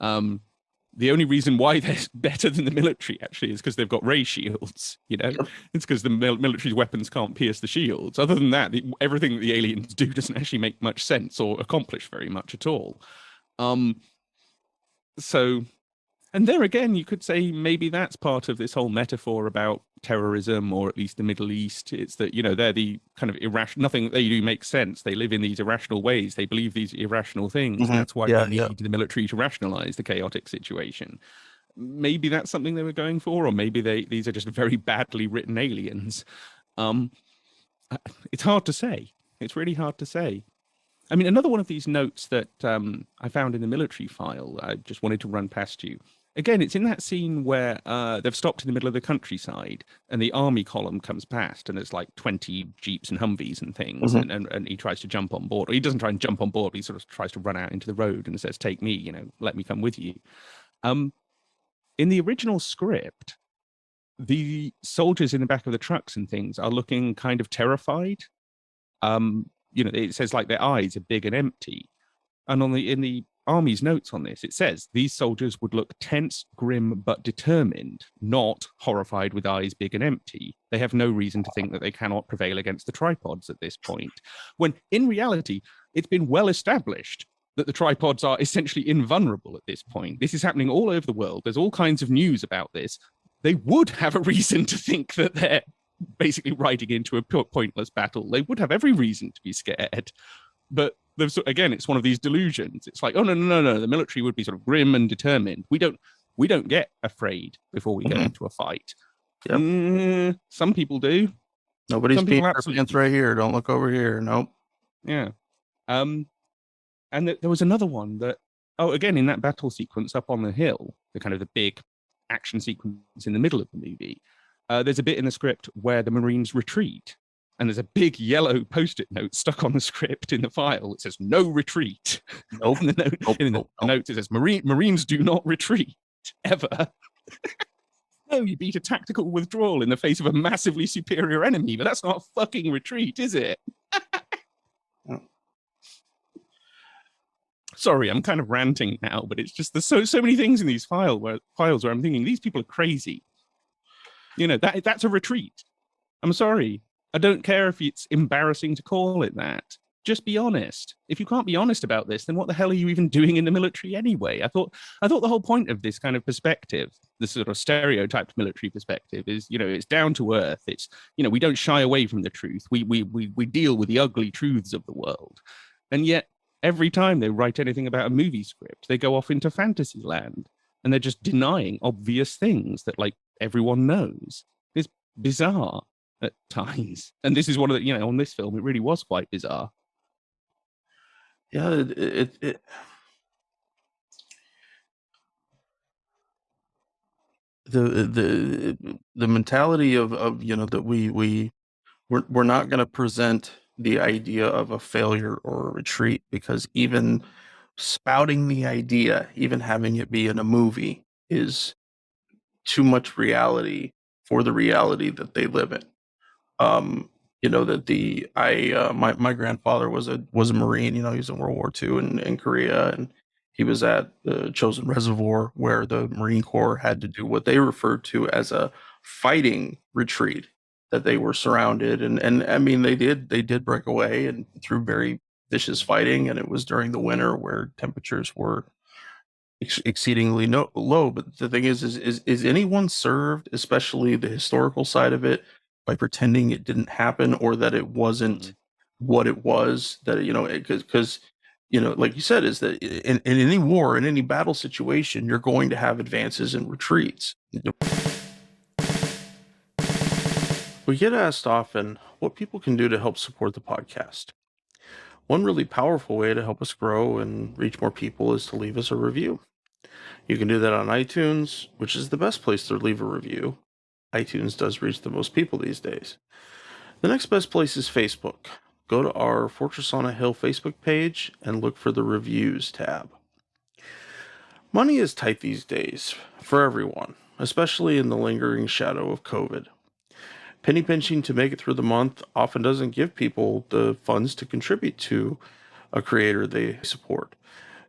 The only reason why they're better than the military, actually, is because they've got ray shields, It's because the military's weapons can't pierce the shields. Other than that, everything that the aliens do doesn't actually make much sense or accomplish very much at all. And there again, you could say maybe that's part of this whole metaphor about terrorism, or at least the Middle East. It's that, they're the kind of irrational, nothing that they do makes sense. They live in these irrational ways. They believe these irrational things. Mm-hmm. And that's why they need the military to rationalize the chaotic situation. Maybe that's something they were going for, or maybe these are just very badly written aliens. It's hard to say. It's really hard to say. I mean, another one of these notes that I found in the military file, I just wanted to run past you. Again, it's in that scene where they've stopped in the middle of the countryside and the army column comes past and there's like 20 Jeeps and Humvees and things. Mm-hmm. and he tries to jump on board. Or he doesn't try and jump on board, but he sort of tries to run out into the road and says, take me, let me come with you. In the original script, the soldiers in the back of the trucks and things are looking kind of terrified. It says like their eyes are big and empty. And in the Army's notes on this, it says these soldiers would look tense, grim, but determined, not horrified with eyes big and empty. They have no reason to think that they cannot prevail against the tripods at this point. When in reality, it's been well established that the tripods are essentially invulnerable at this point. This is happening all over the world. There's all kinds of news about this. They would have a reason to think that they're basically riding into a pointless battle. They would have every reason to be scared. But again, it's one of these delusions. It's like, oh no, the military would be sort of grim and determined. We don't get afraid before we go into a fight. Yep. Some people do. Nobody's Some people peeing their absolutely pants right here. Don't look over here. Nope. Yeah. And there was another one that, again, in that battle sequence up on the hill, the kind of the big action sequence in the middle of the movie, there's a bit in the script where the Marines retreat. And there's a big yellow post-it note stuck on the script in the file. It says, no retreat. Nope. And the note it says, Marines do not retreat, ever. No, you beat a tactical withdrawal in the face of a massively superior enemy, but that's not a fucking retreat, is it? Sorry, I'm kind of ranting now, but it's just there's so many things in these files where I'm thinking these people are crazy. That's a retreat. I'm sorry. I don't care if it's embarrassing to call it that. Just be honest. If you can't be honest about this, then what the hell are you even doing in the military anyway? I thought the whole point of this kind of perspective, this sort of stereotyped military perspective, is it's down to earth. It's we don't shy away from the truth. We deal with the ugly truths of the world, and yet every time they write anything about a movie script, they go off into fantasy land, and they're just denying obvious things that like everyone knows. It's bizarre at times, and this is one of the on this film it really was quite bizarre. Yeah, the mentality of that we're not going to present the idea of a failure or a retreat, because even spouting the idea, even having it be in a movie, is too much reality for the reality that they live in. That my grandfather was a Marine. He was in World War II in Korea, and he was at the Chosin Reservoir, where the Marine Corps had to do what they referred to as a fighting retreat. That they were surrounded, and I mean they did break away and through very vicious fighting, and it was during the winter where temperatures were exceedingly low. But the thing is anyone served, especially the historical side of it, by pretending it didn't happen or that it wasn't what it was? That because like you said, is that in any war, in any battle situation, you're going to have advances and retreats. We get asked often what people can do to help support the podcast. One really powerful way to help us grow and reach more people is to leave us a review. You can do that on iTunes, which is the best place to leave a review. iTunes does reach the most people these days. The next best place is Facebook. Go to our Fortress on a Hill Facebook page and look for the Reviews tab. Money is tight these days for everyone, especially in the lingering shadow of COVID. Penny pinching to make it through the month often doesn't give people the funds to contribute to a creator they support.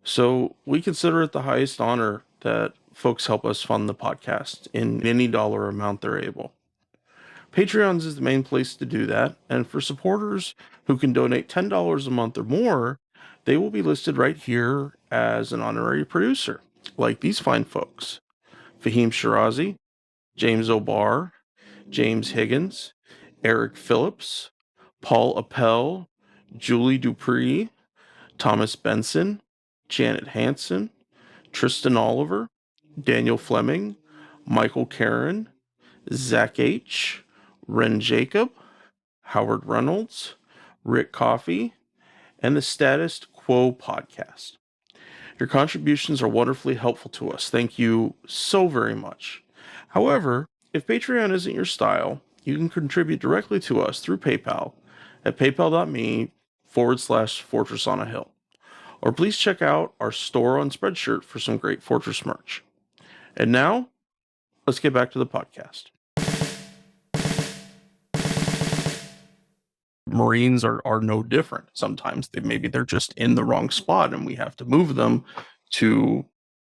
So we consider it the highest honor that folks help us fund the podcast in any dollar amount they're able. Patreons is the main place to do that, and for supporters who can donate $10 a month or more, they will be listed right here as an honorary producer, like these fine folks: Fahim Shirazi, James O'Barr, James Higgins, Eric Phillips, Paul Appel, Julie Dupree, Thomas Benson, Janet Hansen, Tristan Oliver, Daniel Fleming, Michael Karen, Zach H., Ren Jacob, Howard Reynolds, Rick Coffey, and the Status Quo podcast. Your contributions are wonderfully helpful to us. Thank you so very much. However, if Patreon isn't your style, you can contribute directly to us through PayPal at paypal.me/Fortress on a Hill. Or please check out our store on Spreadshirt for some great Fortress merch. And now, let's get back to the podcast. Marines are no different. Sometimes they're just in the wrong spot, and we have to move them to,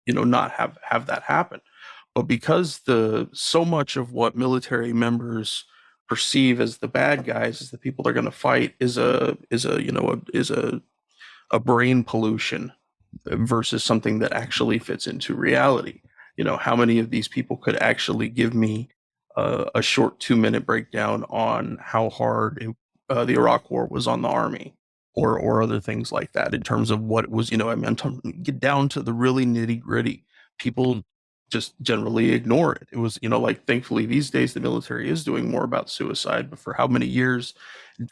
not have that happen. But because so much of what military members perceive as the bad guys, as the people they're going to fight, is a brain pollution versus something that actually fits into reality. How many of these people could actually give me a short 2-minute breakdown on how hard the Iraq War was on the Army, or other things like that in terms of what it was. I mean, I'm talking, get down to the really nitty gritty. People just generally ignore it. It was, like, thankfully these days the military is doing more about suicide, but for how many years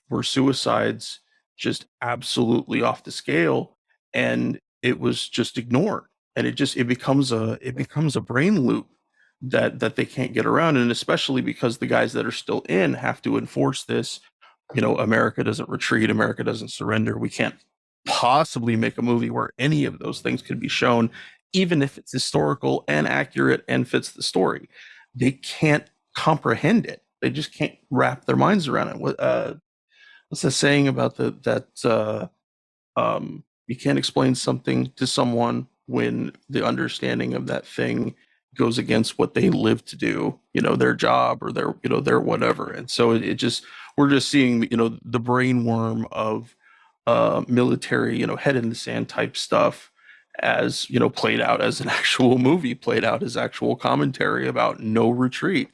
were suicides just absolutely off the scale, and it was just ignored, and it becomes a brain loop that they can't get around, and especially because the guys that are still in have to enforce this. America doesn't retreat, America doesn't surrender. We can't possibly make a movie where any of those things could be shown, even if it's historical and accurate and fits the story. They can't comprehend it. They just can't wrap their minds around it. What's the saying about you can't explain something to someone when the understanding of that thing goes against what they live to do, their job or their whatever. And so we're just seeing, the brainworm of military, head in the sand type stuff as, played out as an actual movie, played out as actual commentary about no retreat.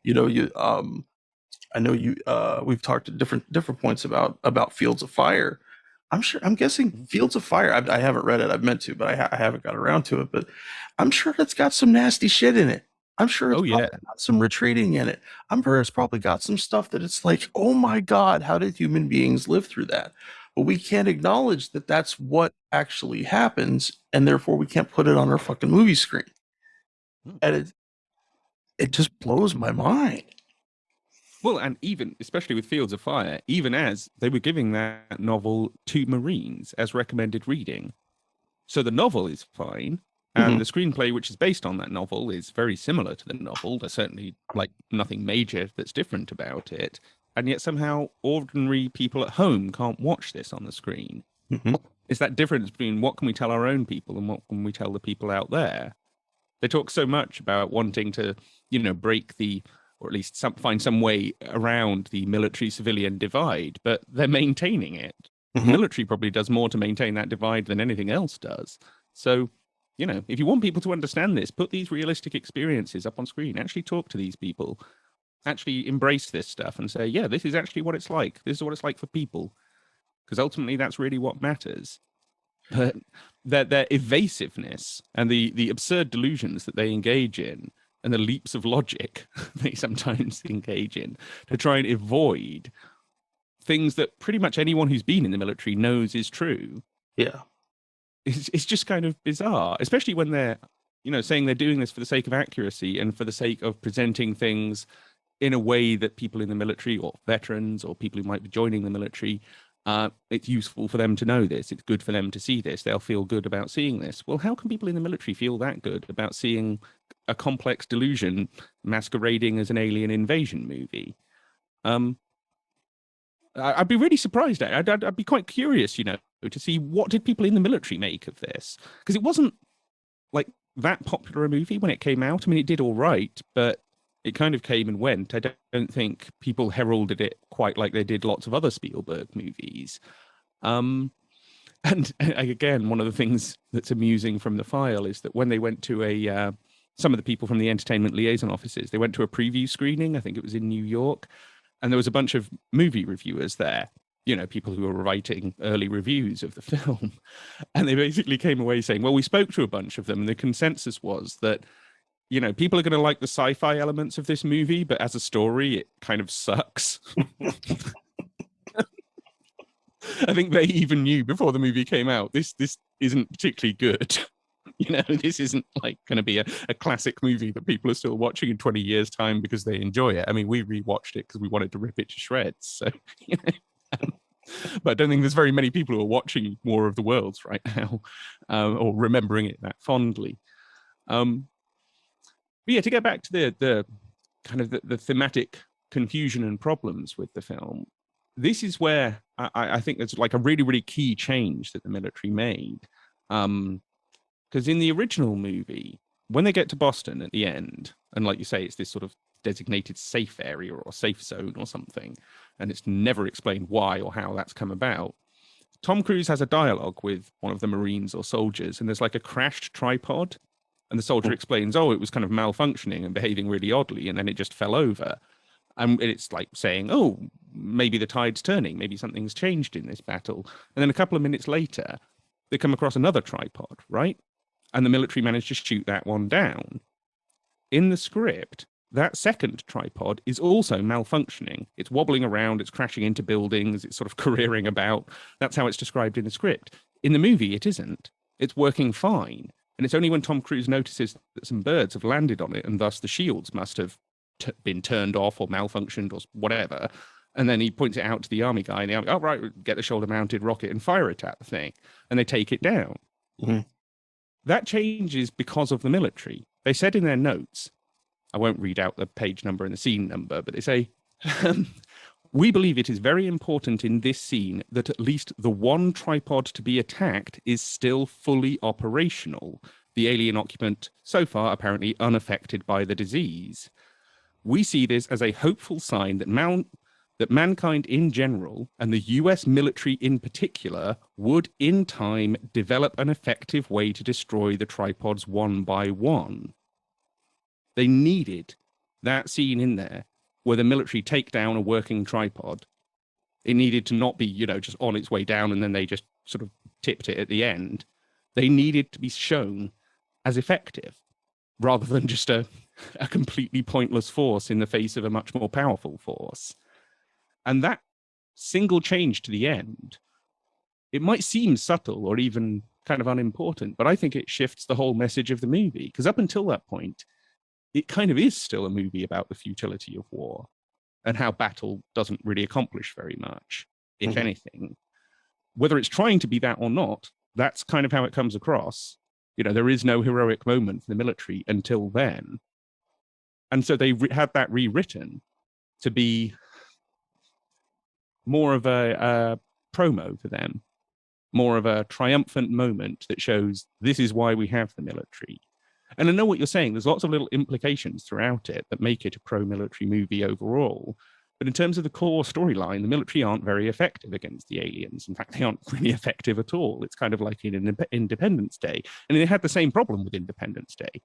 I know we've talked at different points about Fields of Fire. I'm guessing Fields of Fire. I haven't read it. I've meant to, but I haven't got around to it. But I'm sure it's got some nasty shit in it. I'm sure it's got some retreating in it. I'm sure it's probably got some stuff that it's like, oh my God, how did human beings live through that? But we can't acknowledge that that's what actually happens, and therefore we can't put it on our fucking movie screen. And it just blows my mind. Well, and even, especially with Fields of Fire, even as they were giving that novel to Marines as recommended reading. So the novel is fine, and the screenplay, which is based on that novel, is very similar to the novel. There's certainly, like, nothing major that's different about it. And yet somehow ordinary people at home can't watch this on the screen. It's that difference between what can we tell our own people and what can we tell the people out there. They talk so much about wanting to, break the, or at least find some way around the military-civilian divide, but they're maintaining it. The military probably does more to maintain that divide than anything else does. So, if you want people to understand this, put these realistic experiences up on screen. Actually talk to these people. Actually embrace this stuff and say, yeah, this is actually what it's like. This is what it's like for people. Because ultimately, that's really what matters. But their evasiveness and the absurd delusions that they engage in and the leaps of logic they sometimes engage in to try and avoid things that pretty much anyone who's been in the military knows is true. Yeah. It's just kind of bizarre, especially when they're, saying they're doing this for the sake of accuracy and for the sake of presenting things in a way that people in the military or veterans or people who might be joining the military, it's useful for them to know this. It's good for them to see this. They'll feel good about seeing this. Well, how can people in the military feel that good about seeing a complex delusion masquerading as an alien invasion movie? I'd be really surprised. I'd be quite curious, to see what did people in the military make of this, because it wasn't like that popular a movie when it came out. I mean, it did all right, but it kind of came and went. I don't think people heralded it quite like they did lots of other Spielberg movies. And again, one of the things that's amusing from the file is that when they went to some of the people from the entertainment liaison offices, they went to a preview screening. I think it was in New York. And there was a bunch of movie reviewers there, people who were writing early reviews of the film. And they basically came away saying, well, we spoke to a bunch of them, and the consensus was that, people are going to like the sci-fi elements of this movie, but as a story, it kind of sucks. I think they even knew before the movie came out, this isn't particularly good. This isn't like going to be a classic movie that people are still watching in 20 years' time because they enjoy it. I mean, we rewatched it because we wanted to rip it to shreds. So, but I don't think there's very many people who are watching War of the Worlds right now or remembering it that fondly. But yeah, to get back to the kind of the thematic confusion and problems with the film, this is where I think there's like a really, really key change that the military made. Because in the original movie, when they get to Boston at the end, and like you say, it's this sort of designated safe area or safe zone or something, and it's never explained why or how that's come about. Tom Cruise has a dialogue with one of the Marines or soldiers, and there's like a crashed tripod, and the soldier explains, oh, it was kind of malfunctioning and behaving really oddly, and then it just fell over. And it's like saying, oh, maybe the tide's turning, maybe something's changed in this battle. And then a couple of minutes later, they come across another tripod, right? And the military managed to shoot that one down. In the script, that second tripod is also malfunctioning. It's wobbling around, it's crashing into buildings, it's sort of careering about. That's how it's described in the script. In the movie, it isn't. It's working fine. And it's only when Tom Cruise notices that some birds have landed on it, and thus the shields must have been turned off or malfunctioned or whatever. And then he points it out to the army guy, and the army, oh, right, get the shoulder-mounted rocket and fire it at the thing. And they take it down. Mm-hmm. That changes because of the military. They said in their notes, I won't read out the page number and the scene number, but they say, we believe it is very important in this scene that at least the one tripod to be attacked is still fully operational. The alien occupant, so far apparently unaffected by the disease. We see this as a hopeful sign that mankind in general, and the US military in particular, would in time develop an effective way to destroy the tripods one by one. They needed that scene in there where the military take down a working tripod. It needed to not be, just on its way down and then they just sort of tipped it at the end. They needed to be shown as effective rather than just a completely pointless force in the face of a much more powerful force. And that single change to the end, it might seem subtle or even kind of unimportant, but I think it shifts the whole message of the movie. Because up until that point, it kind of is still a movie about the futility of war and how battle doesn't really accomplish very much, if anything. Whether it's trying to be that or not, that's kind of how it comes across. There is no heroic moment for the military until then. And so they had that rewritten to be more of a promo for them, more of a triumphant moment that shows this is why we have the military. And I know what you're saying. There's lots of little implications throughout it that make it a pro-military movie overall. But in terms of the core storyline, the military aren't very effective against the aliens. In fact, they aren't really effective at all. It's kind of like in Independence Day. And they had the same problem with Independence Day.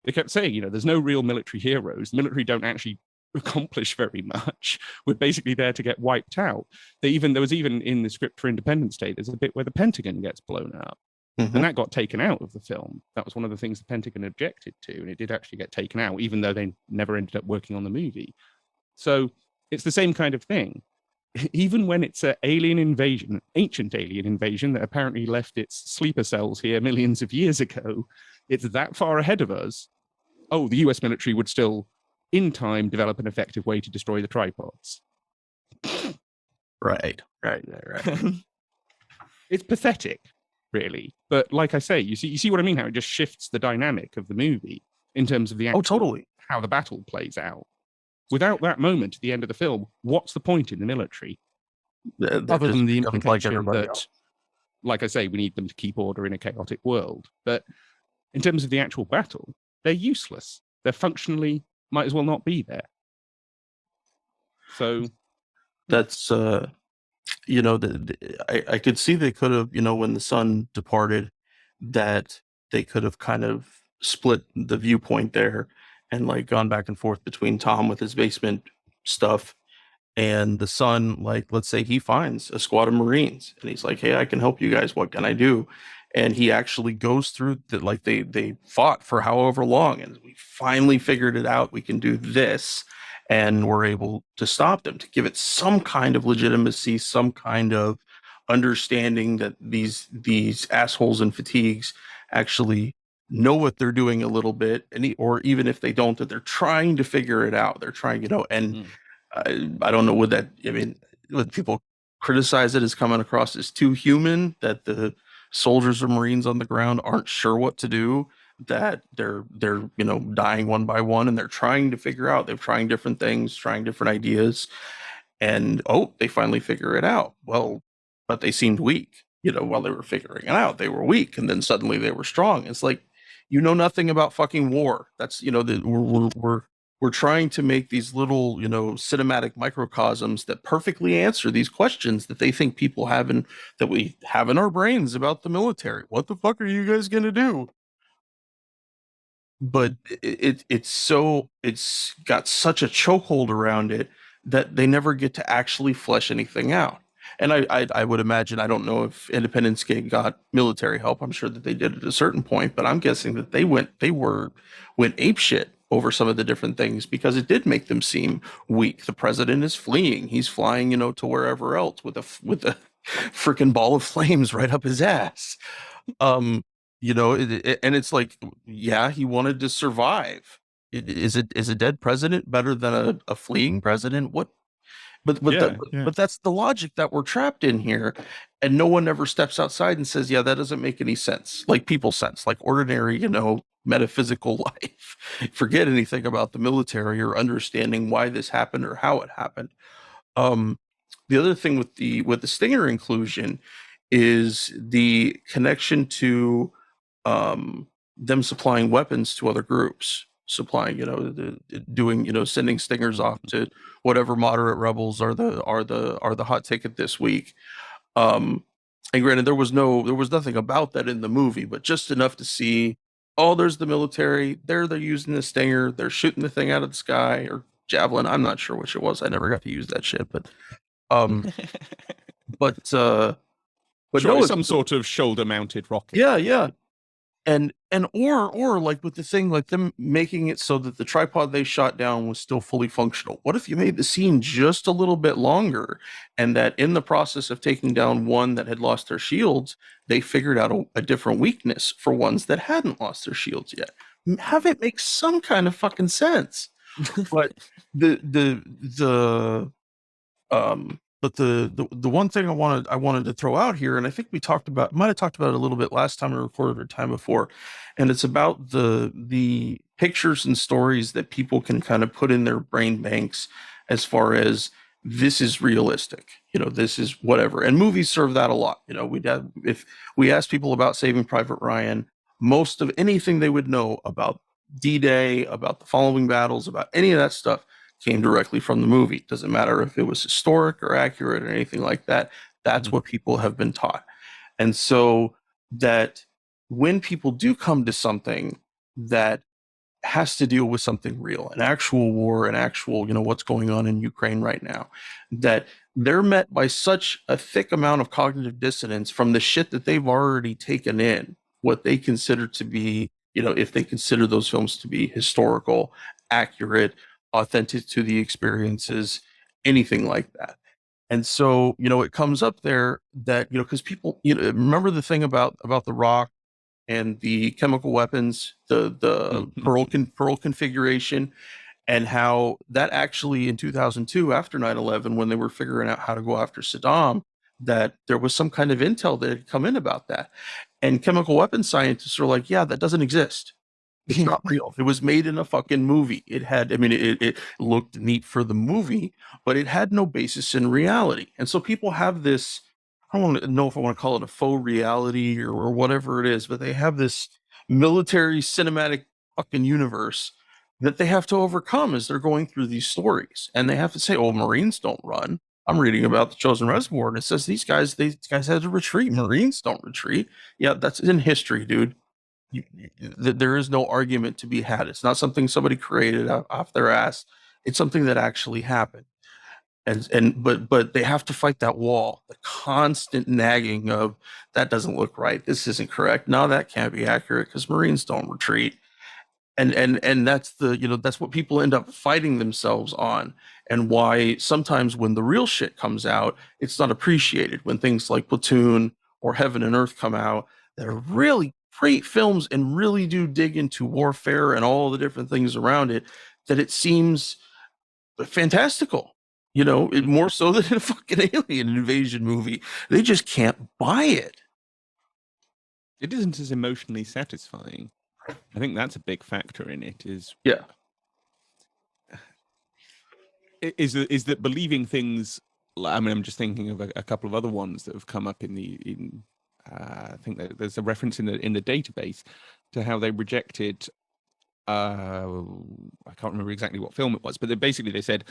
They kept saying, there's no real military heroes. The military don't actually accomplish very much. We're basically there to get wiped out. There was even in the script for Independence Day, there's a bit where the Pentagon gets blown up. And that got taken out of the film. That was one of the things the Pentagon objected to, and it did actually get taken out, even though they never ended up working on the movie. So it's the same kind of thing. Even when it's an alien invasion, ancient alien invasion that apparently left its sleeper cells here millions of years ago, it's that far ahead of us. Oh, the US military would still, in time, develop an effective way to destroy the tripods. Right. It's pathetic, really. But like I say, you see what I mean? How it just shifts the dynamic of the movie in terms of the actual, totally, how the battle plays out. Without that moment at the end of the film, what's the point in the military? Other than the implication that, like I say, we need them to keep order in a chaotic world. But in terms of the actual battle, they're useless. They're functionally, might as well not be there. So that's I could see they could have, when the son departed, that they could have kind of split the viewpoint there and like gone back and forth between Tom with his basement stuff and the son. Like, let's say he finds a squad of Marines and he's like, hey, I can help you guys. What can I do? And he actually goes through that. Like they fought for however long and we finally figured it out. We can do this. And we're able to stop them, to give it some kind of legitimacy, some kind of understanding that these assholes in fatigues actually know what they're doing a little bit, or even if they don't, that they're trying to figure it out. They're trying, and I don't know, would people criticize it as coming across as too human, that the soldiers or Marines on the ground aren't sure what to do, that they're dying one by one and they're trying to figure out, they're trying different things, trying different ideas, and they finally figure it out. Well, but they seemed weak, while they were figuring it out. They were weak, and then suddenly they were strong. It's like, nothing about fucking war. That's we're trying to make these little cinematic microcosms that perfectly answer these questions that they think people have that we have in our brains about the military. What the fuck are you guys gonna do? but it's got such a chokehold around it that they never get to actually flesh anything out. And I would imagine, I don't know if Independence Day got military help. I'm sure that they did at a certain point, but I'm guessing that went apeshit over some of the different things because it did make them seem weak. The president is fleeing. He's flying, to wherever else with a freaking ball of flames right up his ass. Um, and it's like, yeah, he wanted to survive. Is a dead president better than a fleeing president? What? Yeah, yeah. But that's the logic that we're trapped in here, and no one ever steps outside and says, yeah, that doesn't make any sense, like people sense, like ordinary, metaphysical life. Forget anything about the military or understanding why this happened or how it happened. Um, the other thing with the Stinger inclusion is the connection to them supplying weapons to other groups, supplying, doing, sending Stingers off to whatever moderate rebels are the hot ticket this week. And granted, there was nothing about that in the movie, but just enough to see, oh, there's the military. They're using the Stinger. They're shooting the thing out of the sky, or javelin. I'm not sure which it was. I never got to use that shit, but but Sure, no, it's some sort of shoulder-mounted rocket. yeah. And or like with the thing, like them making it so that the tripod they shot down was still fully functional. What if you made the scene just a little bit longer, and that in the process of taking down one that had lost their shields, they figured out a different weakness for ones that hadn't lost their shields yet? Have it make some kind of fucking sense. But the one thing I wanted to throw out here, and I think we might have talked about it a little bit last time we recorded or time before, and it's about the pictures and stories that people can kind of put in their brain banks as far as this is realistic, this is whatever. And movies serve that a lot. If we ask people about Saving Private Ryan, most of anything they would know about D-Day, about the following battles, about any of that stuff came directly from the movie. Doesn't matter if it was historic or accurate or anything like that. That's what people have been taught. And so that when people do come to something that has to deal with something real, an actual war, an actual, what's going on in Ukraine right now, that they're met by such a thick amount of cognitive dissonance from the shit that they've already taken in, what they consider to be, if they consider those films to be historical, accurate, authentic to the experiences, anything like that. And so, it comes up there that, because people, remember the thing about The Rock and the chemical weapons, the Pearl configuration, and how that actually in 2002, after 9/11, when they were figuring out how to go after Saddam, that there was some kind of intel that had come in about that. And chemical weapons scientists are like, yeah, that doesn't exist. It's not real. It was made in a fucking movie. It looked neat for the movie, but it had no basis in reality. And so people have this, I don't know if I want to call it a faux reality or whatever it is, but they have this military cinematic fucking universe that they have to overcome as they're going through these stories. And they have to say, oh, Marines don't run. I'm reading about the Chosen Reservoir, and it says these guys had to retreat. Marines don't retreat. Yeah, that's in history, dude. There is no argument to be had. It's not something somebody created off their ass. It's something that actually happened. But they have to fight that wall, the constant nagging of that doesn't look right. This isn't correct. No, that can't be accurate because Marines don't retreat. And that's that's what people end up fighting themselves on, and why sometimes when the real shit comes out, it's not appreciated. When things like Platoon or Heaven and Earth come out, that are really great films and really do dig into warfare and all the different things around it, that it seems fantastical. More so than a fucking alien invasion movie. They just can't buy it. It isn't as emotionally satisfying. I think that's a big factor in it. Yeah. Is that believing things? I mean, I'm just thinking of a couple of other ones that have come up in I think that there's a reference in the database to how they rejected. I can't remember exactly what film it was, but they said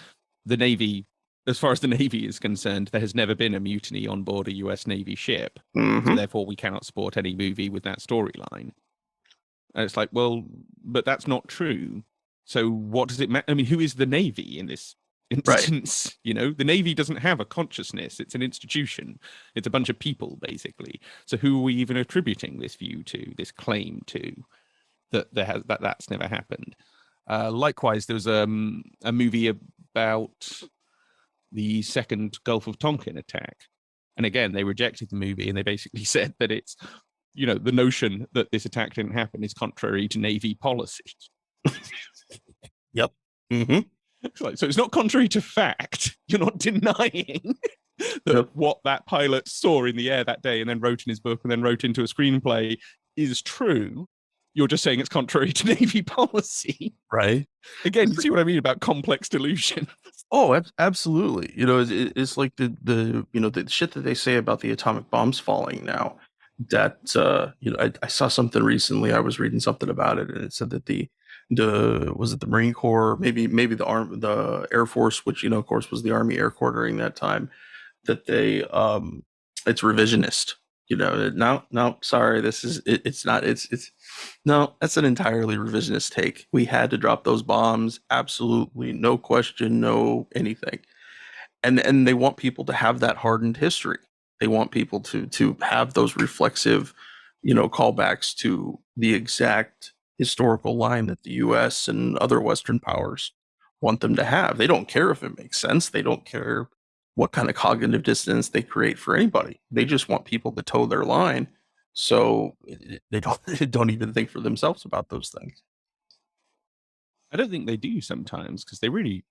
the Navy, as far as the Navy is concerned, there has never been a mutiny on board a U.S. Navy ship, so therefore we cannot support any movie with that storyline. And it's like, well, but that's not true. So what does it matter? I mean, who is the Navy in this instance? You know, the Navy doesn't have a consciousness. It's an institution. It's a bunch of people, basically. So who are we even attributing this view to, this claim to, that's never happened? Likewise, there was a movie about the second Gulf of Tonkin attack. And again, they rejected the movie and they basically said that it's, you know, the notion that this attack didn't happen is contrary to Navy policy. Yep. Mm-hmm. So it's not contrary to fact. You're not denying that what that pilot saw in the air that day and then wrote in his book and then wrote into a screenplay is true. You're just saying it's contrary to Navy policy. Right. Again, you see what I mean about complex delusion? Oh, absolutely. You know, it's like the you know, the shit that they say about the atomic bombs falling now. That you know, I saw something recently. I was reading something about it, and it said that the was it the Marine Corps, maybe the Air Force, which, you know, of course was the Army Air Corps during that time, that they it's revisionist. You know, no, sorry, this is it's not, it's no, that's an entirely revisionist take. We had to drop those bombs, absolutely, no question, no anything. And they want people to have that hardened history. They want people to have those reflexive, you know, callbacks to the exact historical line that the US and other Western powers want them to have. They don't care if it makes sense. They don't care what kind of cognitive dissonance they create for anybody. They just want people to toe their line, so they don't even think for themselves about those things. I don't think they do sometimes, because they really,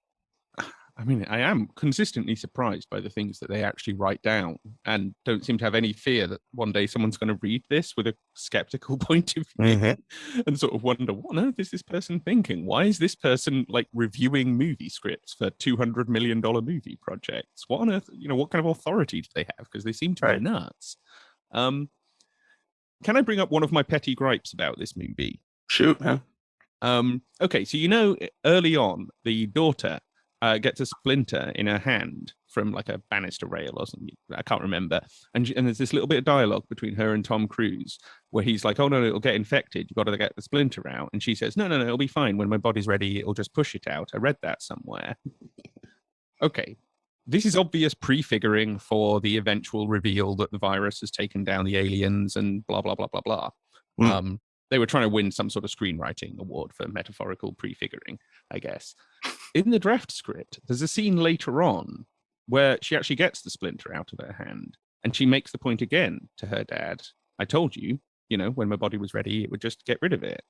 I mean, I am consistently surprised by the things that they actually write down, and don't seem to have any fear that one day someone's going to read this with a skeptical point of view and sort of wonder, what on earth is this person thinking? Why is this person like reviewing movie scripts for $200 million movie projects? What on earth, you know, what kind of authority do they have? Because they seem to be nuts. Can I bring up one of my petty gripes about this movie? Shoot, man. Okay, so, you know, early on, the daughter gets a splinter in her hand from like a banister rail or something. I can't remember. And there's this little bit of dialogue between her and Tom Cruise where he's like, oh, no, it'll get infected. You've got to get the splinter out. And she says, no, it'll be fine. When my body's ready, it'll just push it out. I read that somewhere. Okay. This is obvious prefiguring for the eventual reveal that the virus has taken down the aliens and blah, blah, blah, blah, blah. They were trying to win some sort of screenwriting award for metaphorical prefiguring, I guess. In the draft script, there's a scene later on where she actually gets the splinter out of her hand, and she makes the point again to her dad, I told you, you know, when my body was ready, it would just get rid of it.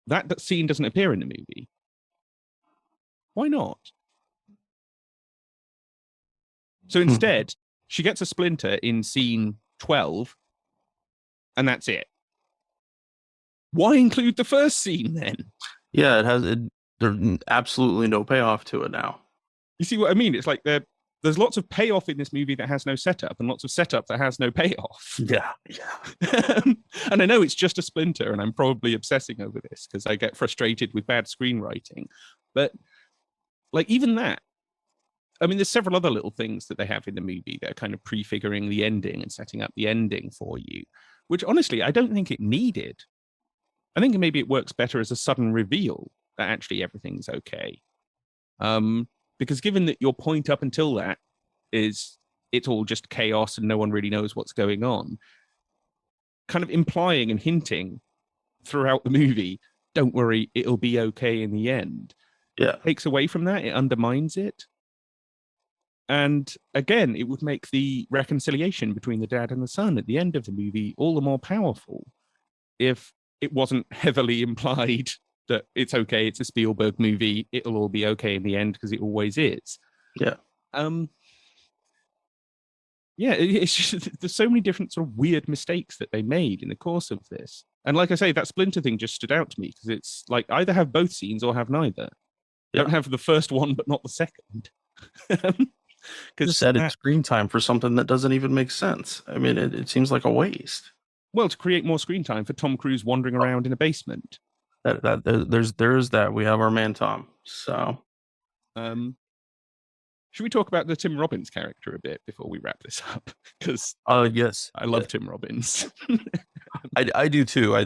That scene doesn't appear in the movie. Why not? So instead, she gets a splinter in scene 12, and that's it. Why include the first scene then? Yeah, there's absolutely no payoff to it now. You see what I mean? It's like there's lots of payoff in this movie that has no setup, and lots of setup that has no payoff. Yeah. And I know it's just a splinter, and I'm probably obsessing over this because I get frustrated with bad screenwriting. But like even that, I mean, there's several other little things that they have in the movie that are kind of prefiguring the ending and setting up the ending for you, which honestly, I don't think it needed. I think maybe it works better as a sudden reveal that actually everything's okay. Because given that your point up until that is it's all just chaos and no one really knows what's going on, kind of implying and hinting throughout the movie, don't worry, it'll be okay in the end. Yeah. Takes away from that, it undermines it. And again, it would make the reconciliation between the dad and the son at the end of the movie all the more powerful if it wasn't heavily implied that it's okay, it's a Spielberg movie, it'll all be okay in the end, because it always is. Yeah. Yeah, it's just, there's so many different sort of weird mistakes that they made in the course of this. And like I say, that splinter thing just stood out to me, because it's like either have both scenes or have neither. Yeah. Don't have the first one, but not the second. Just added screen time for something that doesn't even make sense. I mean, it seems like a waste. Well, to create more screen time for Tom Cruise wandering around in a basement. There's that. We have our man Tom. So, should we talk about the Tim Robbins character a bit before we wrap this up? Because yes, I love Tim Robbins. I do too.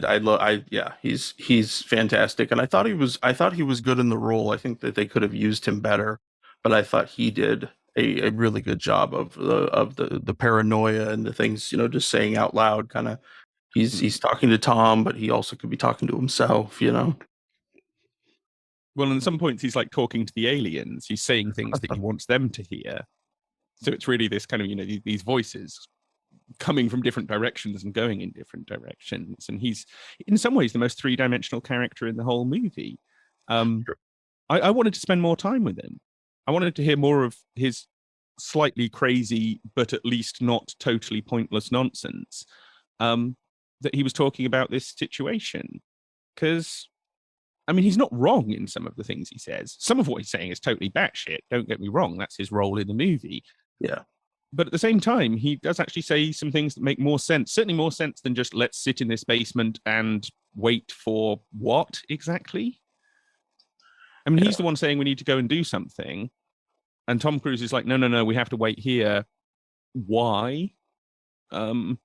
Yeah, he's fantastic, and I thought he was good in the role. I think that they could have used him better, but I thought he did a really good job of the paranoia and the things, just saying out loud. Kind of, he's talking to Tom, but he also could be talking to himself. Well, in some points, he's like talking to the aliens. He's saying things that he wants them to hear. So it's really this kind of, these voices coming from different directions and going in different directions. And he's, in some ways, the most three-dimensional character in the whole movie. I wanted to spend more time with him. I wanted to hear more of his slightly crazy, but at least not totally pointless nonsense that he was talking about this situation. Because I mean, he's not wrong in some of the things he says. Some of what he's saying is totally batshit. Don't get me wrong. That's his role in the movie. Yeah. But at the same time, he does actually say some things that make more sense, certainly more sense than just let's sit in this basement and wait for what exactly? I mean, he's the one saying we need to go and do something. And Tom Cruise is like, no, we have to wait here. Why? He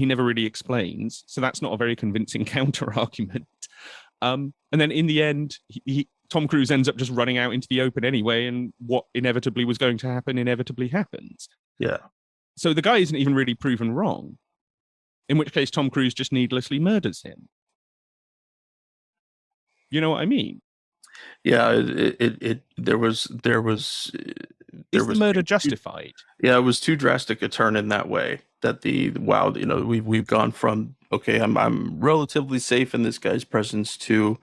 never really explains. So that's not a very convincing counter argument. And then in the end, Tom Cruise ends up just running out into the open anyway, and what inevitably was going to happen inevitably happens. Yeah. So the guy isn't even really proven wrong, in which case Tom Cruise just needlessly murders him. You know what I mean? Yeah, there was Is the murder justified? Yeah, it was too drastic a turn in that way. That we've gone from, okay, I'm relatively safe in this guy's presence, to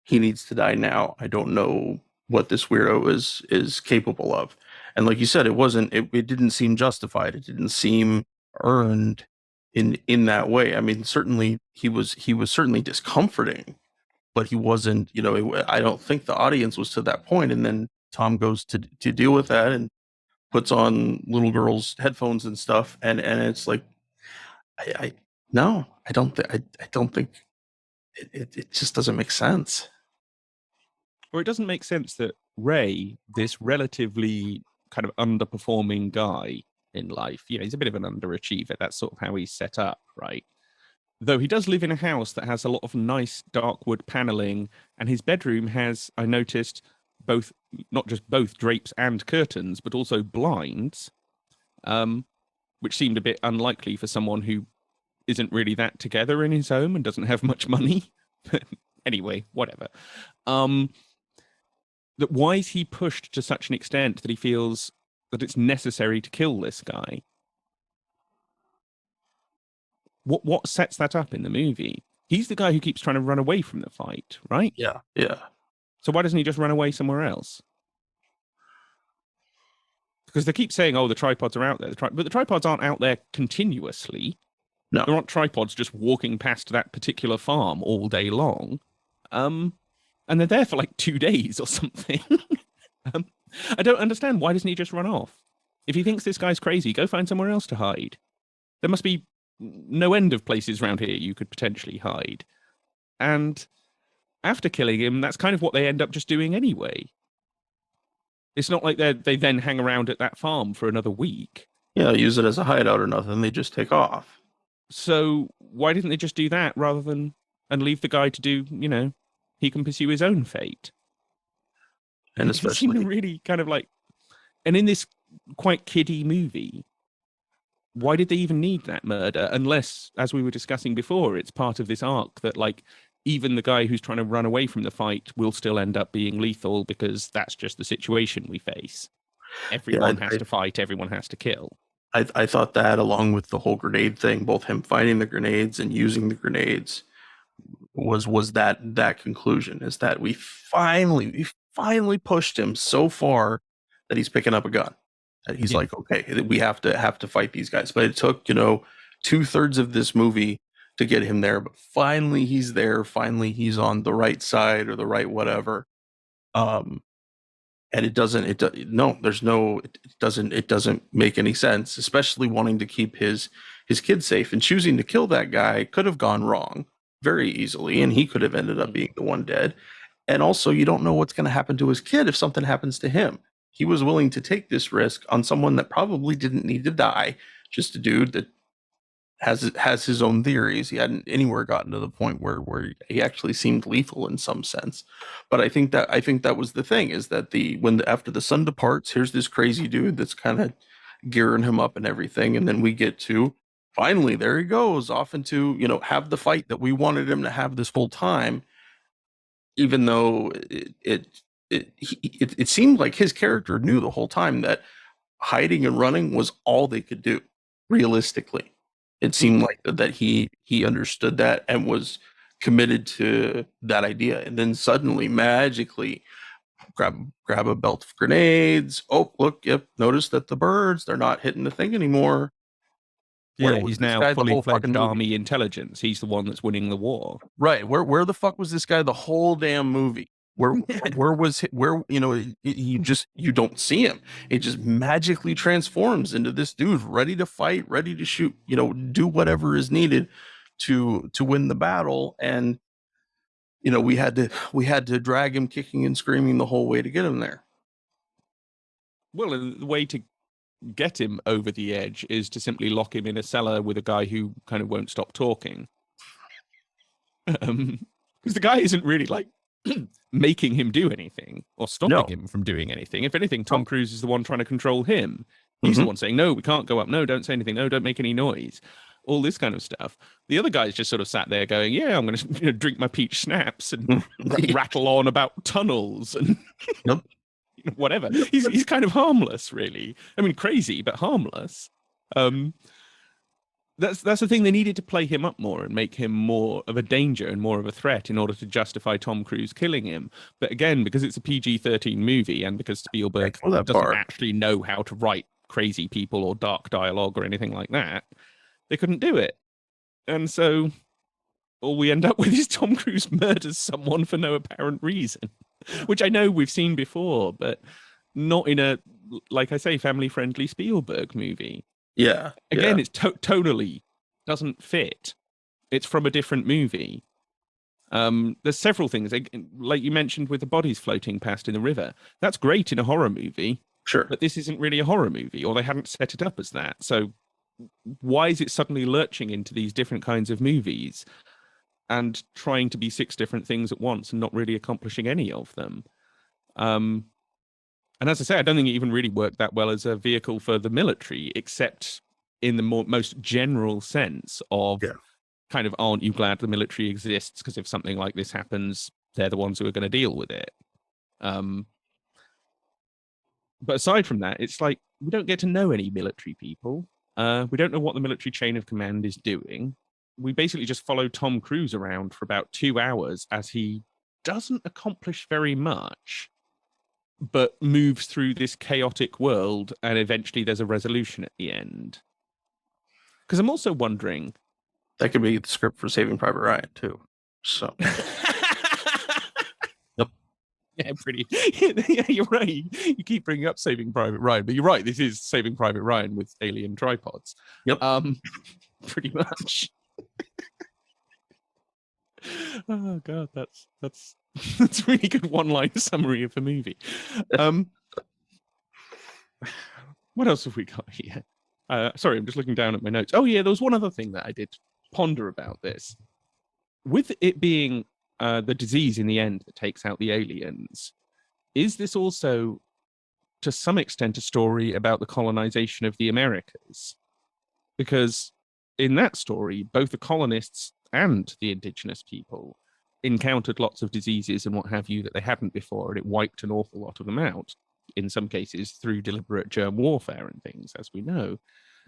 he needs to die now. I don't know what this weirdo is capable of. And like you said, it didn't seem justified. It didn't seem earned in that way. I mean, certainly he was certainly discomforting, but he wasn't, I don't think the audience was to that point. And then Tom goes to deal with that and puts on little girls' headphones and stuff, and it's like, I don't think it just doesn't make sense. Or it doesn't make sense that Ray, this relatively kind of underperforming guy in life, he's a bit of an underachiever. That's sort of how he's set up, right? Though he does live in a house that has a lot of nice dark wood paneling, and his bedroom has, I noticed, not just both drapes and curtains, but also blinds, which seemed a bit unlikely for someone who isn't really that together in his home and doesn't have much money. But anyway, whatever. That why is he pushed to such an extent that he feels that it's necessary to kill this guy? What sets that up in the movie? He's the guy who keeps trying to run away from the fight, right? Yeah. So why doesn't he just run away somewhere else? Because they keep saying, oh, the tripods are out there. But the tripods aren't out there continuously. No. There aren't tripods just walking past that particular farm all day long. And they're there for like 2 days or something. I don't understand. Why doesn't he just run off? If he thinks this guy's crazy, go find somewhere else to hide. There must be no end of places around here you could potentially hide. And after killing him, that's kind of what they end up just doing anyway. It's not like they then hang around at that farm for another week. Yeah, use it as a hideout or nothing. They just take off. So why didn't they just do that rather than and leave the guy to do, he can pursue his own fate? And especially really kind of like, and in this quite kiddie movie, why did they even need that murder? Unless, as we were discussing before, it's part of this arc that like even the guy who's trying to run away from the fight will still end up being lethal because that's just the situation we face. Everyone has to fight, everyone has to kill. I thought that, along with the whole grenade thing, both him finding the grenades and using the grenades, was that conclusion, is that we finally pushed him so far that he's picking up a gun. That he's like, okay, we have to fight these guys. But it took 2/3 of this movie to get him there, but finally he's there. Finally he's on the right side or the right whatever. And it doesn't make any sense, especially wanting to keep his kid safe, and choosing to kill that guy could have gone wrong very easily, and he could have ended up being the one dead. And also, you don't know what's going to happen to his kid if something happens to him. He was willing to take this risk on someone that probably didn't need to die, just a dude that has his own theories. He hadn't anywhere gotten to the point where he actually seemed lethal in some sense. But I think that was the thing, is that after the son departs, here's this crazy dude that's kind of gearing him up and everything, and then we get to finally there he goes off into, have the fight that we wanted him to have this whole time, even though it seemed like his character knew the whole time that hiding and running was all they could do. Realistically, it seemed like that he understood that and was committed to that idea. And then suddenly, magically, grab a belt of grenades. Oh, look, yep, notice that the birds, they're not hitting the thing anymore. Yeah, he's now fully fledged army intelligence. He's the one that's winning the war. Right. Where the fuck was this guy the whole damn movie? Where was he, you don't see him. It just magically transforms into this dude ready to fight, ready to shoot, do whatever is needed to win the battle. And we had to drag him kicking and screaming the whole way to get him there. Well, and the way to get him over the edge is to simply lock him in a cellar with a guy who kind of won't stop talking. Because the guy isn't really like making him do anything or stopping him from doing anything. If anything, Tom Cruise is the one trying to control him. He's the one saying, no, we can't go up. No, don't say anything. No, don't make any noise. All this kind of stuff. The other guy's just sort of sat there going, yeah, I'm going to drink my peach schnapps and rattle on about tunnels and whatever. He's kind of harmless, really. I mean, crazy, but harmless. That's the thing. They needed to play him up more and make him more of a danger and more of a threat in order to justify Tom Cruise killing him. But again, because it's a PG-13 movie and because Spielberg doesn't actually know how to write crazy people or dark dialogue or anything like that, they couldn't do it. And so all we end up with is Tom Cruise murders someone for no apparent reason, which I know we've seen before, but not in a, like I say, family-friendly Spielberg movie. Yeah. Again, it's tonally doesn't fit. It's from a different movie. There's several things, like you mentioned with the bodies floating past in the river. That's great in a horror movie. Sure. But this isn't really a horror movie, or they hadn't set it up as that. So why is it suddenly lurching into these different kinds of movies and trying to be 6 different things at once and not really accomplishing any of them? And as I say, I don't think it even really worked that well as a vehicle for the military, except in the most general sense of kind of, aren't you glad the military exists? Because if something like this happens, they're the ones who are going to deal with it. But aside from that, it's like, we don't get to know any military people. We don't know what the military chain of command is doing. We basically just follow Tom Cruise around for about 2 hours as he doesn't accomplish very much, but moves through this chaotic world, and eventually there's a resolution at the end. Because I'm also wondering... That could be the script for Saving Private Ryan, too. So... Yep. Yeah, pretty... Yeah, you're right. You keep bringing up Saving Private Ryan, but you're right. This is Saving Private Ryan with alien tripods. Yep. Pretty much. Oh, God, that's a really good one-line summary of the movie. What else have we got here? Sorry, I'm just looking down at my notes. Oh, yeah, there was one other thing that I did ponder about this. With it being the disease in the end that takes out the aliens, is this also, to some extent, a story about the colonization of the Americas? Because in that story, both the colonists and the indigenous people encountered lots of diseases and what have you that they hadn't before, and it wiped an awful lot of them out, in some cases through deliberate germ warfare and things, as we know.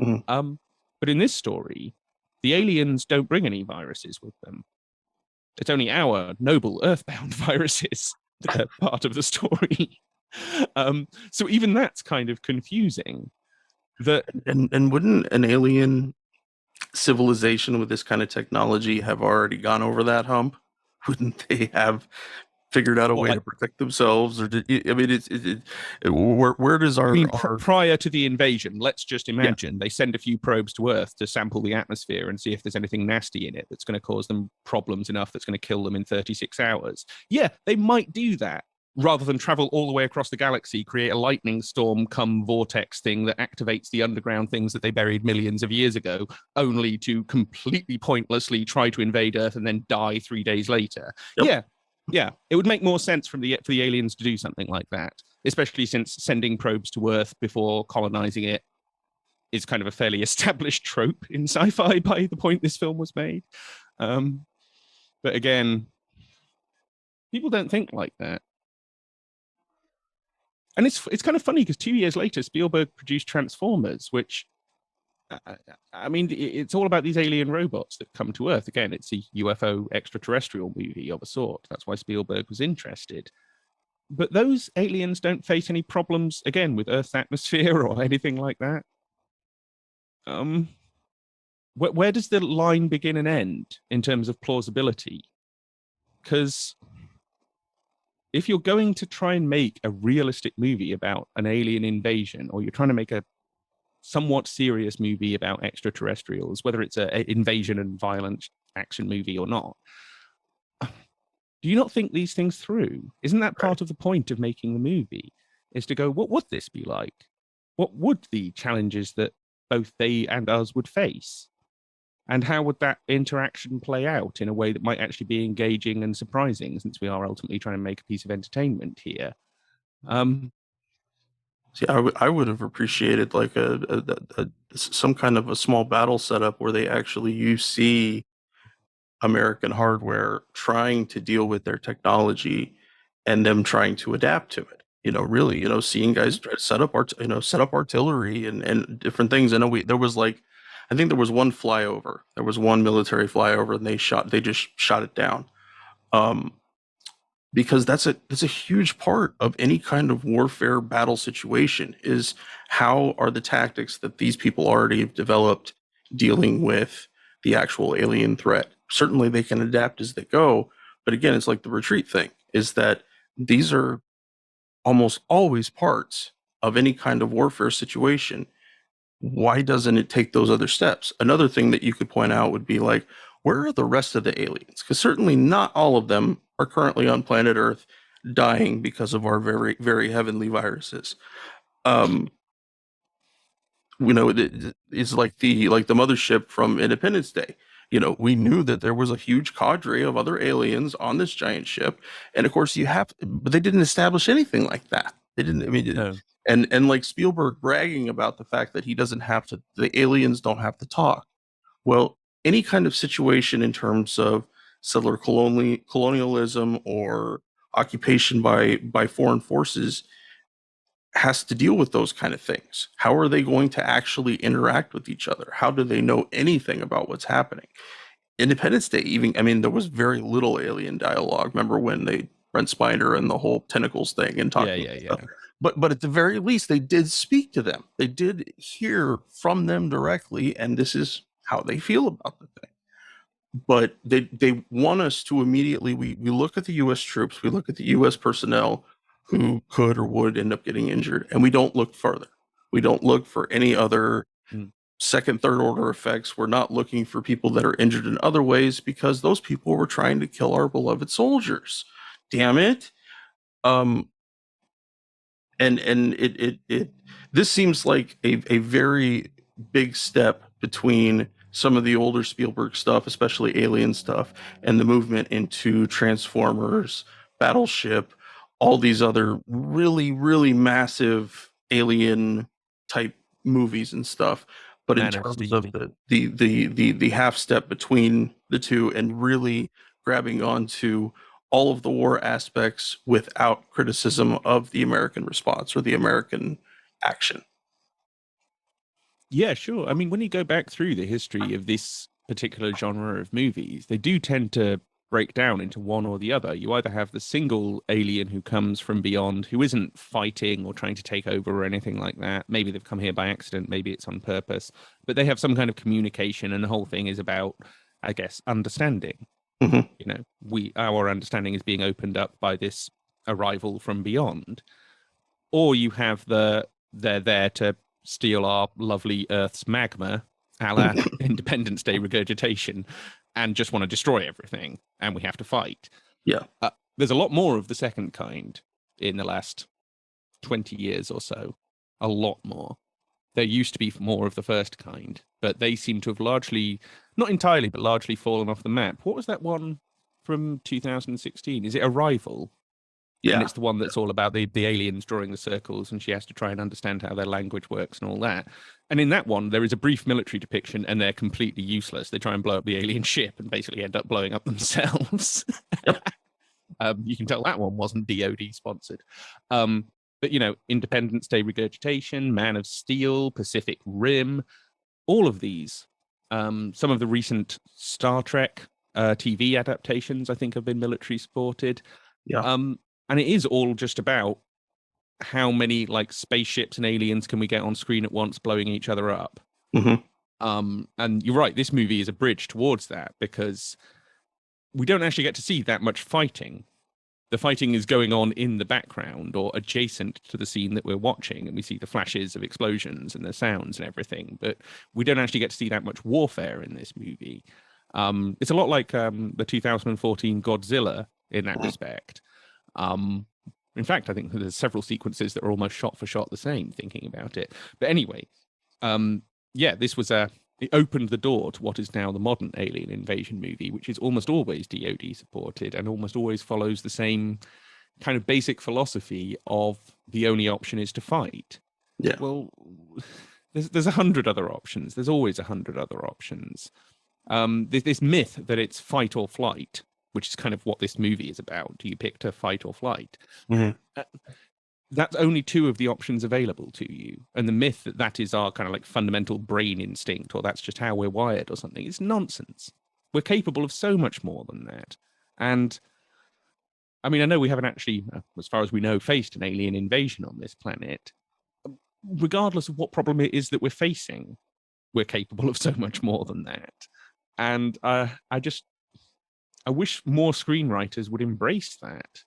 Mm-hmm. But in this story, the aliens don't bring any viruses with them. It's only our noble earthbound viruses that are part of the story. So even that's kind of confusing. And wouldn't an alien civilization with this kind of technology have already gone over that hump? Wouldn't they have figured out a way to protect themselves? Or where does our prior to the invasion, let's just imagine they send a few probes to Earth to sample the atmosphere and see if there's anything nasty in it that's going to cause them problems enough that's going to kill them in 36 hours. Yeah, they might do that. rather than travel all the way across the galaxy, create a lightning storm come vortex thing that activates the underground things that they buried millions of years ago, only to completely pointlessly try to invade Earth and then die 3 days later. Yep. Yeah, it would make more sense for the aliens to do something like that, especially since sending probes to Earth before colonizing it is kind of a fairly established trope in sci-fi by the point this film was made. But again, people don't think like that. And it's kind of funny because 2 years later, Spielberg produced Transformers, which, I mean, it's all about these alien robots that come to Earth. Again, it's a UFO extraterrestrial movie of a sort. That's why Spielberg was interested. But those aliens don't face any problems, again, with Earth's atmosphere or anything like that. Where does the line begin and end in terms of plausibility? Because if you're going to try and make a realistic movie about an alien invasion, or you're trying to make a somewhat serious movie about extraterrestrials, whether it's an invasion and violent action movie or not, do you not think these things through? Isn't that part of the point of making the movie, is to go, what would this be like? What would the challenges that both they and us would face? And how would that interaction play out in a way that might actually be engaging and surprising, since we are ultimately trying to make a piece of entertainment here? See, I would have appreciated like some kind of a small battle setup where you see American hardware trying to deal with their technology and them trying to adapt to it. Really, seeing guys try to set up artillery and different things. I know I think there was one flyover. There was one military flyover, and they just shot it down. Because that's a huge part of any kind of warfare battle situation, is how are the tactics that these people already have developed dealing with the actual alien threat. Certainly they can adapt as they go, but again, it's like the retreat thing, is that these are almost always parts of any kind of warfare situation. Why doesn't it take those other steps? Another thing that you could point out would be like, where are the rest of the aliens? Because certainly not all of them are currently on planet Earth dying because of our very, very heavenly viruses. It's like the mothership from Independence Day. We knew that there was a huge cadre of other aliens on this giant ship, and of course but they didn't establish anything like that. They didn't. I mean, No. And like Spielberg bragging about the fact that the aliens don't have to talk. Well, any kind of situation in terms of settler colonialism or occupation by foreign forces has to deal with those kind of things. How are they going to actually interact with each other? How do they know anything about what's happening? Independence Day, there was very little alien dialogue. Remember when Brent Spiner and the whole tentacles thing and talking about stuff? But at the very least, they did speak to them. They did hear from them directly, and this is how they feel about the thing. But they want us to immediately, we look at the U.S. troops, we look at the U.S. personnel who could or would end up getting injured, and we don't look further. We don't look for any other second, third order effects. We're not looking for people that are injured in other ways, because those people were trying to kill our beloved soldiers. Damn it. This seems like a very big step between some of the older Spielberg stuff, especially Alien stuff, and the movement into Transformers, Battleship, all these other really, really massive alien type movies and stuff. But in terms of the half step between the two, and really grabbing onto all of the war aspects without criticism of the American response or the American action. Yeah, sure. I mean, when you go back through the history of this particular genre of movies, they do tend to break down into one or the other. You either have the single alien who comes from beyond, who isn't fighting or trying to take over or anything like that. Maybe they've come here by accident, maybe it's on purpose, but they have some kind of communication, and the whole thing is about, I guess, understanding. Our understanding is being opened up by this arrival from beyond. Or you have they're there to steal our lovely Earth's magma, a la Independence Day regurgitation, and just want to destroy everything, and we have to fight. Yeah. There's a lot more of the second kind. in the last 20 years or so. A lot more. There used to be more of the first kind, but they seem to have largely, not entirely, but largely fallen off the map. What was that one from 2016? Is it Arrival? Yeah. And it's the one that's all about the aliens drawing the circles, and she has to try and understand how their language works and all that. And in that one, there is a brief military depiction, and they're completely useless. They try and blow up the alien ship and basically end up blowing up themselves. You can tell that one wasn't DoD sponsored. But, you know, Independence Day Regurgitation, Man of Steel, Pacific Rim, all of these. Some of the recent Star Trek TV adaptations, I think, have been military supported. Yeah. And it is all just about how many like spaceships and aliens can we get on screen at once blowing each other up. And you're right, this movie is a bridge towards that because we don't actually get to see that much fighting. The fighting is going on in the background or adjacent to the scene that we're watching, and we see the flashes of explosions and the sounds and everything, but we don't actually get to see that much warfare in this movie. It's a lot like the 2014 Godzilla in that respect. In fact, I think there's several sequences that are almost shot for shot the same, thinking about it. But anyway, yeah, this was it opened the door to what is now the modern alien invasion movie, which is almost always DoD supported and almost always follows the same kind of basic philosophy of the only option is to fight. Yeah. Well, there's 100 other options. There's always 100 other options. This myth that it's fight or flight, which is kind of what this movie is about. Do you pick to fight or flight? That's only two of the options available to you. And the myth that that is our kind of like fundamental brain instinct, or that's just how we're wired or something, is nonsense. We're capable of so much more than that. And I mean, I know we haven't actually, as far as we know, faced an alien invasion on this planet. Regardless of what problem it is that we're facing, we're capable of so much more than that. And I wish more screenwriters would embrace that.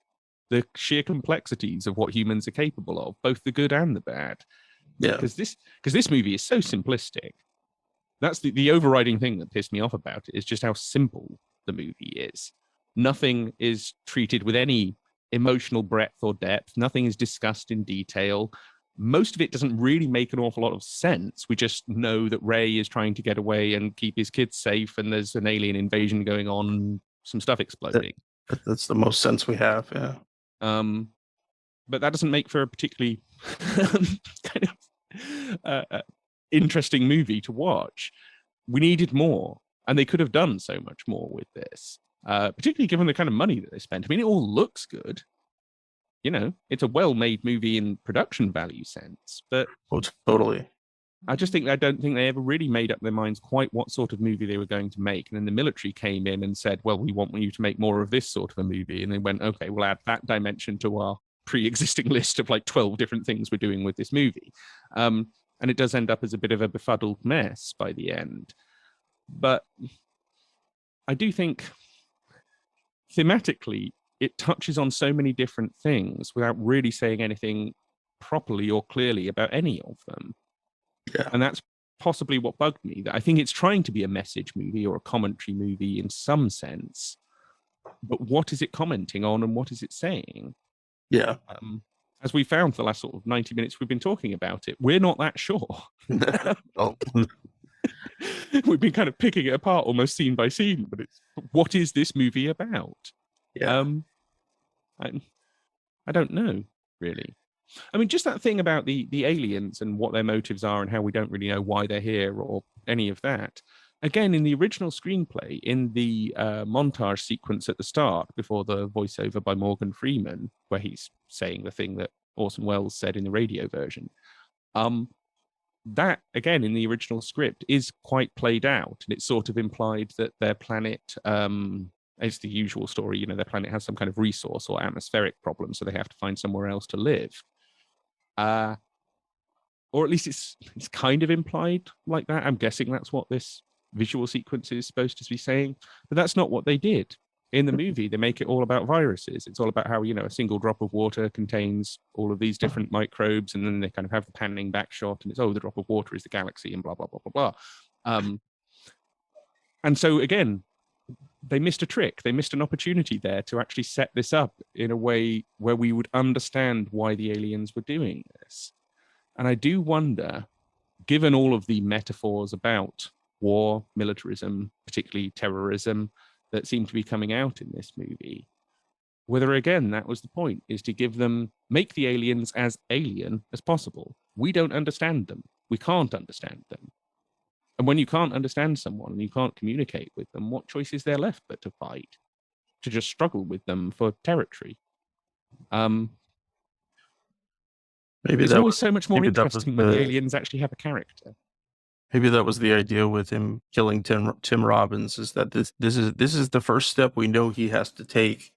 The sheer complexities of what humans are capable of, both the good and the bad. Yeah. Because this movie is so simplistic. That's the overriding thing that pissed me off about it, is just how simple the movie is. Nothing is treated with any emotional breadth or depth. Nothing is discussed in detail. Most of it doesn't really make an awful lot of sense. We just know that Ray is trying to get away and keep his kids safe, and there's an alien invasion going on and some stuff exploding. That's the most sense we have, yeah. But that doesn't make for a particularly kind of interesting movie to watch. We needed more, and they could have done so much more with this, particularly given the kind of money that they spent. I mean, it all looks good. You know, it's a well-made movie in production value sense, but Totally. I don't think they ever really made up their minds quite what sort of movie they were going to make. And then the military came in and said, well, we want you to make more of this sort of a movie. And they went, okay, we'll add that dimension to our pre-existing list of like 12 different things we're doing with this movie. And it does end up as a bit of a befuddled mess by the end. But I do think thematically, it touches on so many different things without really saying anything properly or clearly about any of them. Yeah. And that's possibly what bugged me. That I think it's trying to be a message movie or a commentary movie in some sense, but what is it commenting on and what is it saying? Yeah. As we found for the last sort of 90 minutes we've been talking about it, we're not that sure. We've been kind of picking it apart almost scene by scene, but what is this movie about? Yeah. I don't know, really. I mean, just that thing about the aliens and what their motives are and how we don't really know why they're here or any of that. Again, in the original screenplay, in the montage sequence at the start, before the voiceover by Morgan Freeman, where he's saying the thing that Orson Welles said in the radio version, that, again, in the original script, is quite played out. And it's sort of implied that their planet... it's the usual story, you know, their planet has some kind of resource or atmospheric problem, so they have to find somewhere else to live. Or at least it's kind of implied like that. I'm guessing that's what this visual sequence is supposed to be saying, but that's not what they did. In the movie, they make it all about viruses. It's all about how, you know, a single drop of water contains all of these different microbes, and then they kind of have the panning back shot, and it's, oh, the drop of water is the galaxy, and blah, blah, blah, blah, blah. And so, again, they missed a trick. They missed an opportunity there to actually set this up in a way where we would understand why the aliens were doing this. And I do wonder, given all of the metaphors about war, militarism, particularly terrorism, that seem to be coming out in this movie, whether again that was the point, is to make the aliens as alien as possible. We don't understand them. We can't understand them. And when you can't understand someone and you can't communicate with them, what choice is there left but to fight, to just struggle with them for territory? Maybe it's that always was so much more maybe that was interesting when the the aliens actually have a character. maybe that was the idea with him killing Tim Robbins, is that this is the first step we know he has to take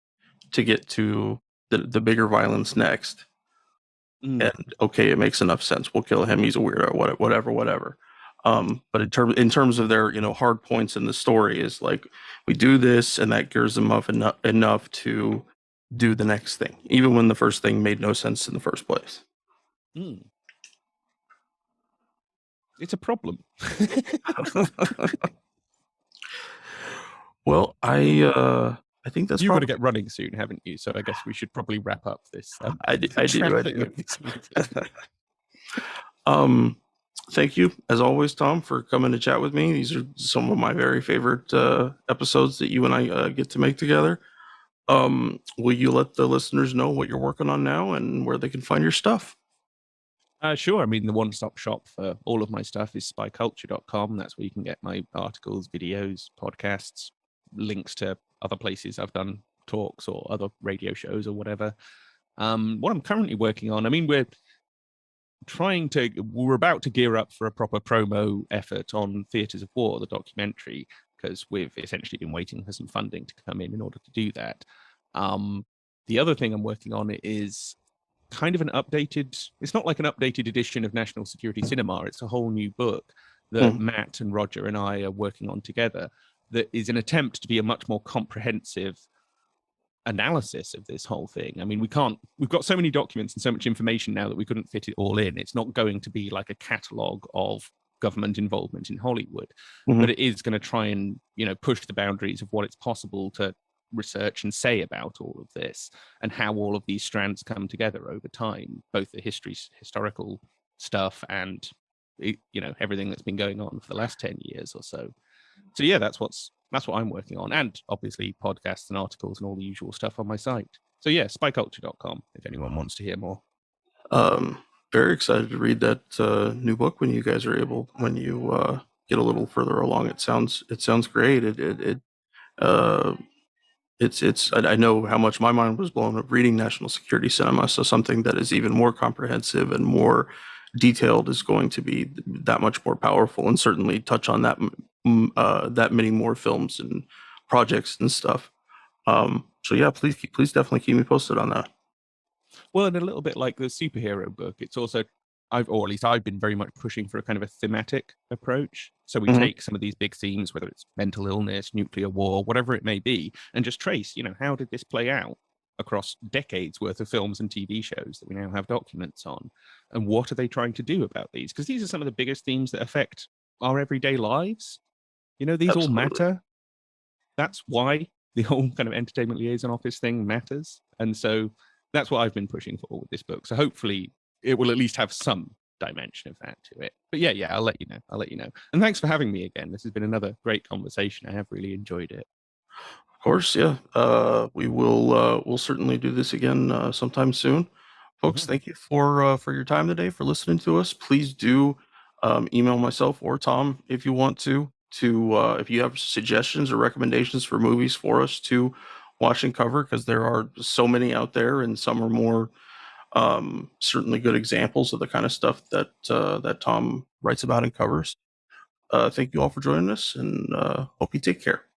to get to the bigger violence next. And okay, it makes enough sense. We'll kill him. He's a weirdo. Whatever. But in terms of their hard points in the story, is like, we do this and that gears them up enough to do the next thing, even when the first thing made no sense in the first place. It's a problem. Well, I think that's You've got to get running soon, haven't you? So I guess we should probably wrap up this. I do. Thank you, as always, Tom, for coming to chat with me. These are some of my very favorite episodes that you and I get to make together. Will you let the listeners know what you're working on now and where they can find your stuff? Sure. I mean, the one-stop shop for all of my stuff is spyculture.com. That's where you can get my articles, videos, podcasts, links to other places I've done talks or other radio shows or whatever. What I'm currently working on, I mean, we're about to gear up for a proper promo effort on Theatres of War, the documentary, because we've essentially been waiting for some funding to come in order to do that. The other thing I'm working on is kind of it's not like an updated edition of National Security Cinema. It's a whole new book that Matt and Roger and I are working on together, that is an attempt to be a much more comprehensive analysis of this whole thing. I mean, we've got so many documents and so much information now that we couldn't fit it all in. It's not going to be like a catalogue of government involvement in Hollywood, but it is going to try and, push the boundaries of what it's possible to research and say about all of this and how all of these strands come together over time, both the historical stuff and, everything that's been going on for the last 10 years or so. So yeah, that's what I'm working on, and obviously podcasts and articles and all the usual stuff on my site. So yeah, spyculture.com if anyone wants to hear more. Very excited to read that new book when you guys are able, when you get a little further along. It sounds great. I know how much my mind was blown up reading National Security Cinema, so something that is even more comprehensive and more detailed is going to be that much more powerful, and certainly touch on that many more films and projects and stuff. So yeah, please definitely keep me posted on that. Well, and a little bit like the superhero book, it's also I've been very much pushing for a kind of a thematic approach. So we take some of these big themes, whether it's mental illness, nuclear war, whatever it may be, and just trace, how did this play out across decades worth of films and TV shows that we now have documents on, and what are they trying to do about these? Because these are some of the biggest themes that affect our everyday lives. These Absolutely. all matter. That's why the whole kind of entertainment liaison office thing matters. And so that's what I've been pushing for with this book. So hopefully it will at least have some dimension of that to it. But yeah, I'll let you know. And thanks for having me again. This has been another great conversation. I have really enjoyed it. Of course, yeah. We will we'll certainly do this again sometime soon. Folks, thank you for your time today, for listening to us. Please do email myself or Tom if you want to if you have suggestions or recommendations for movies for us to watch and cover, because there are so many out there, and some are more certainly good examples of the kind of stuff that Tom writes about and covers. Thank you all for joining us, and hope you take care.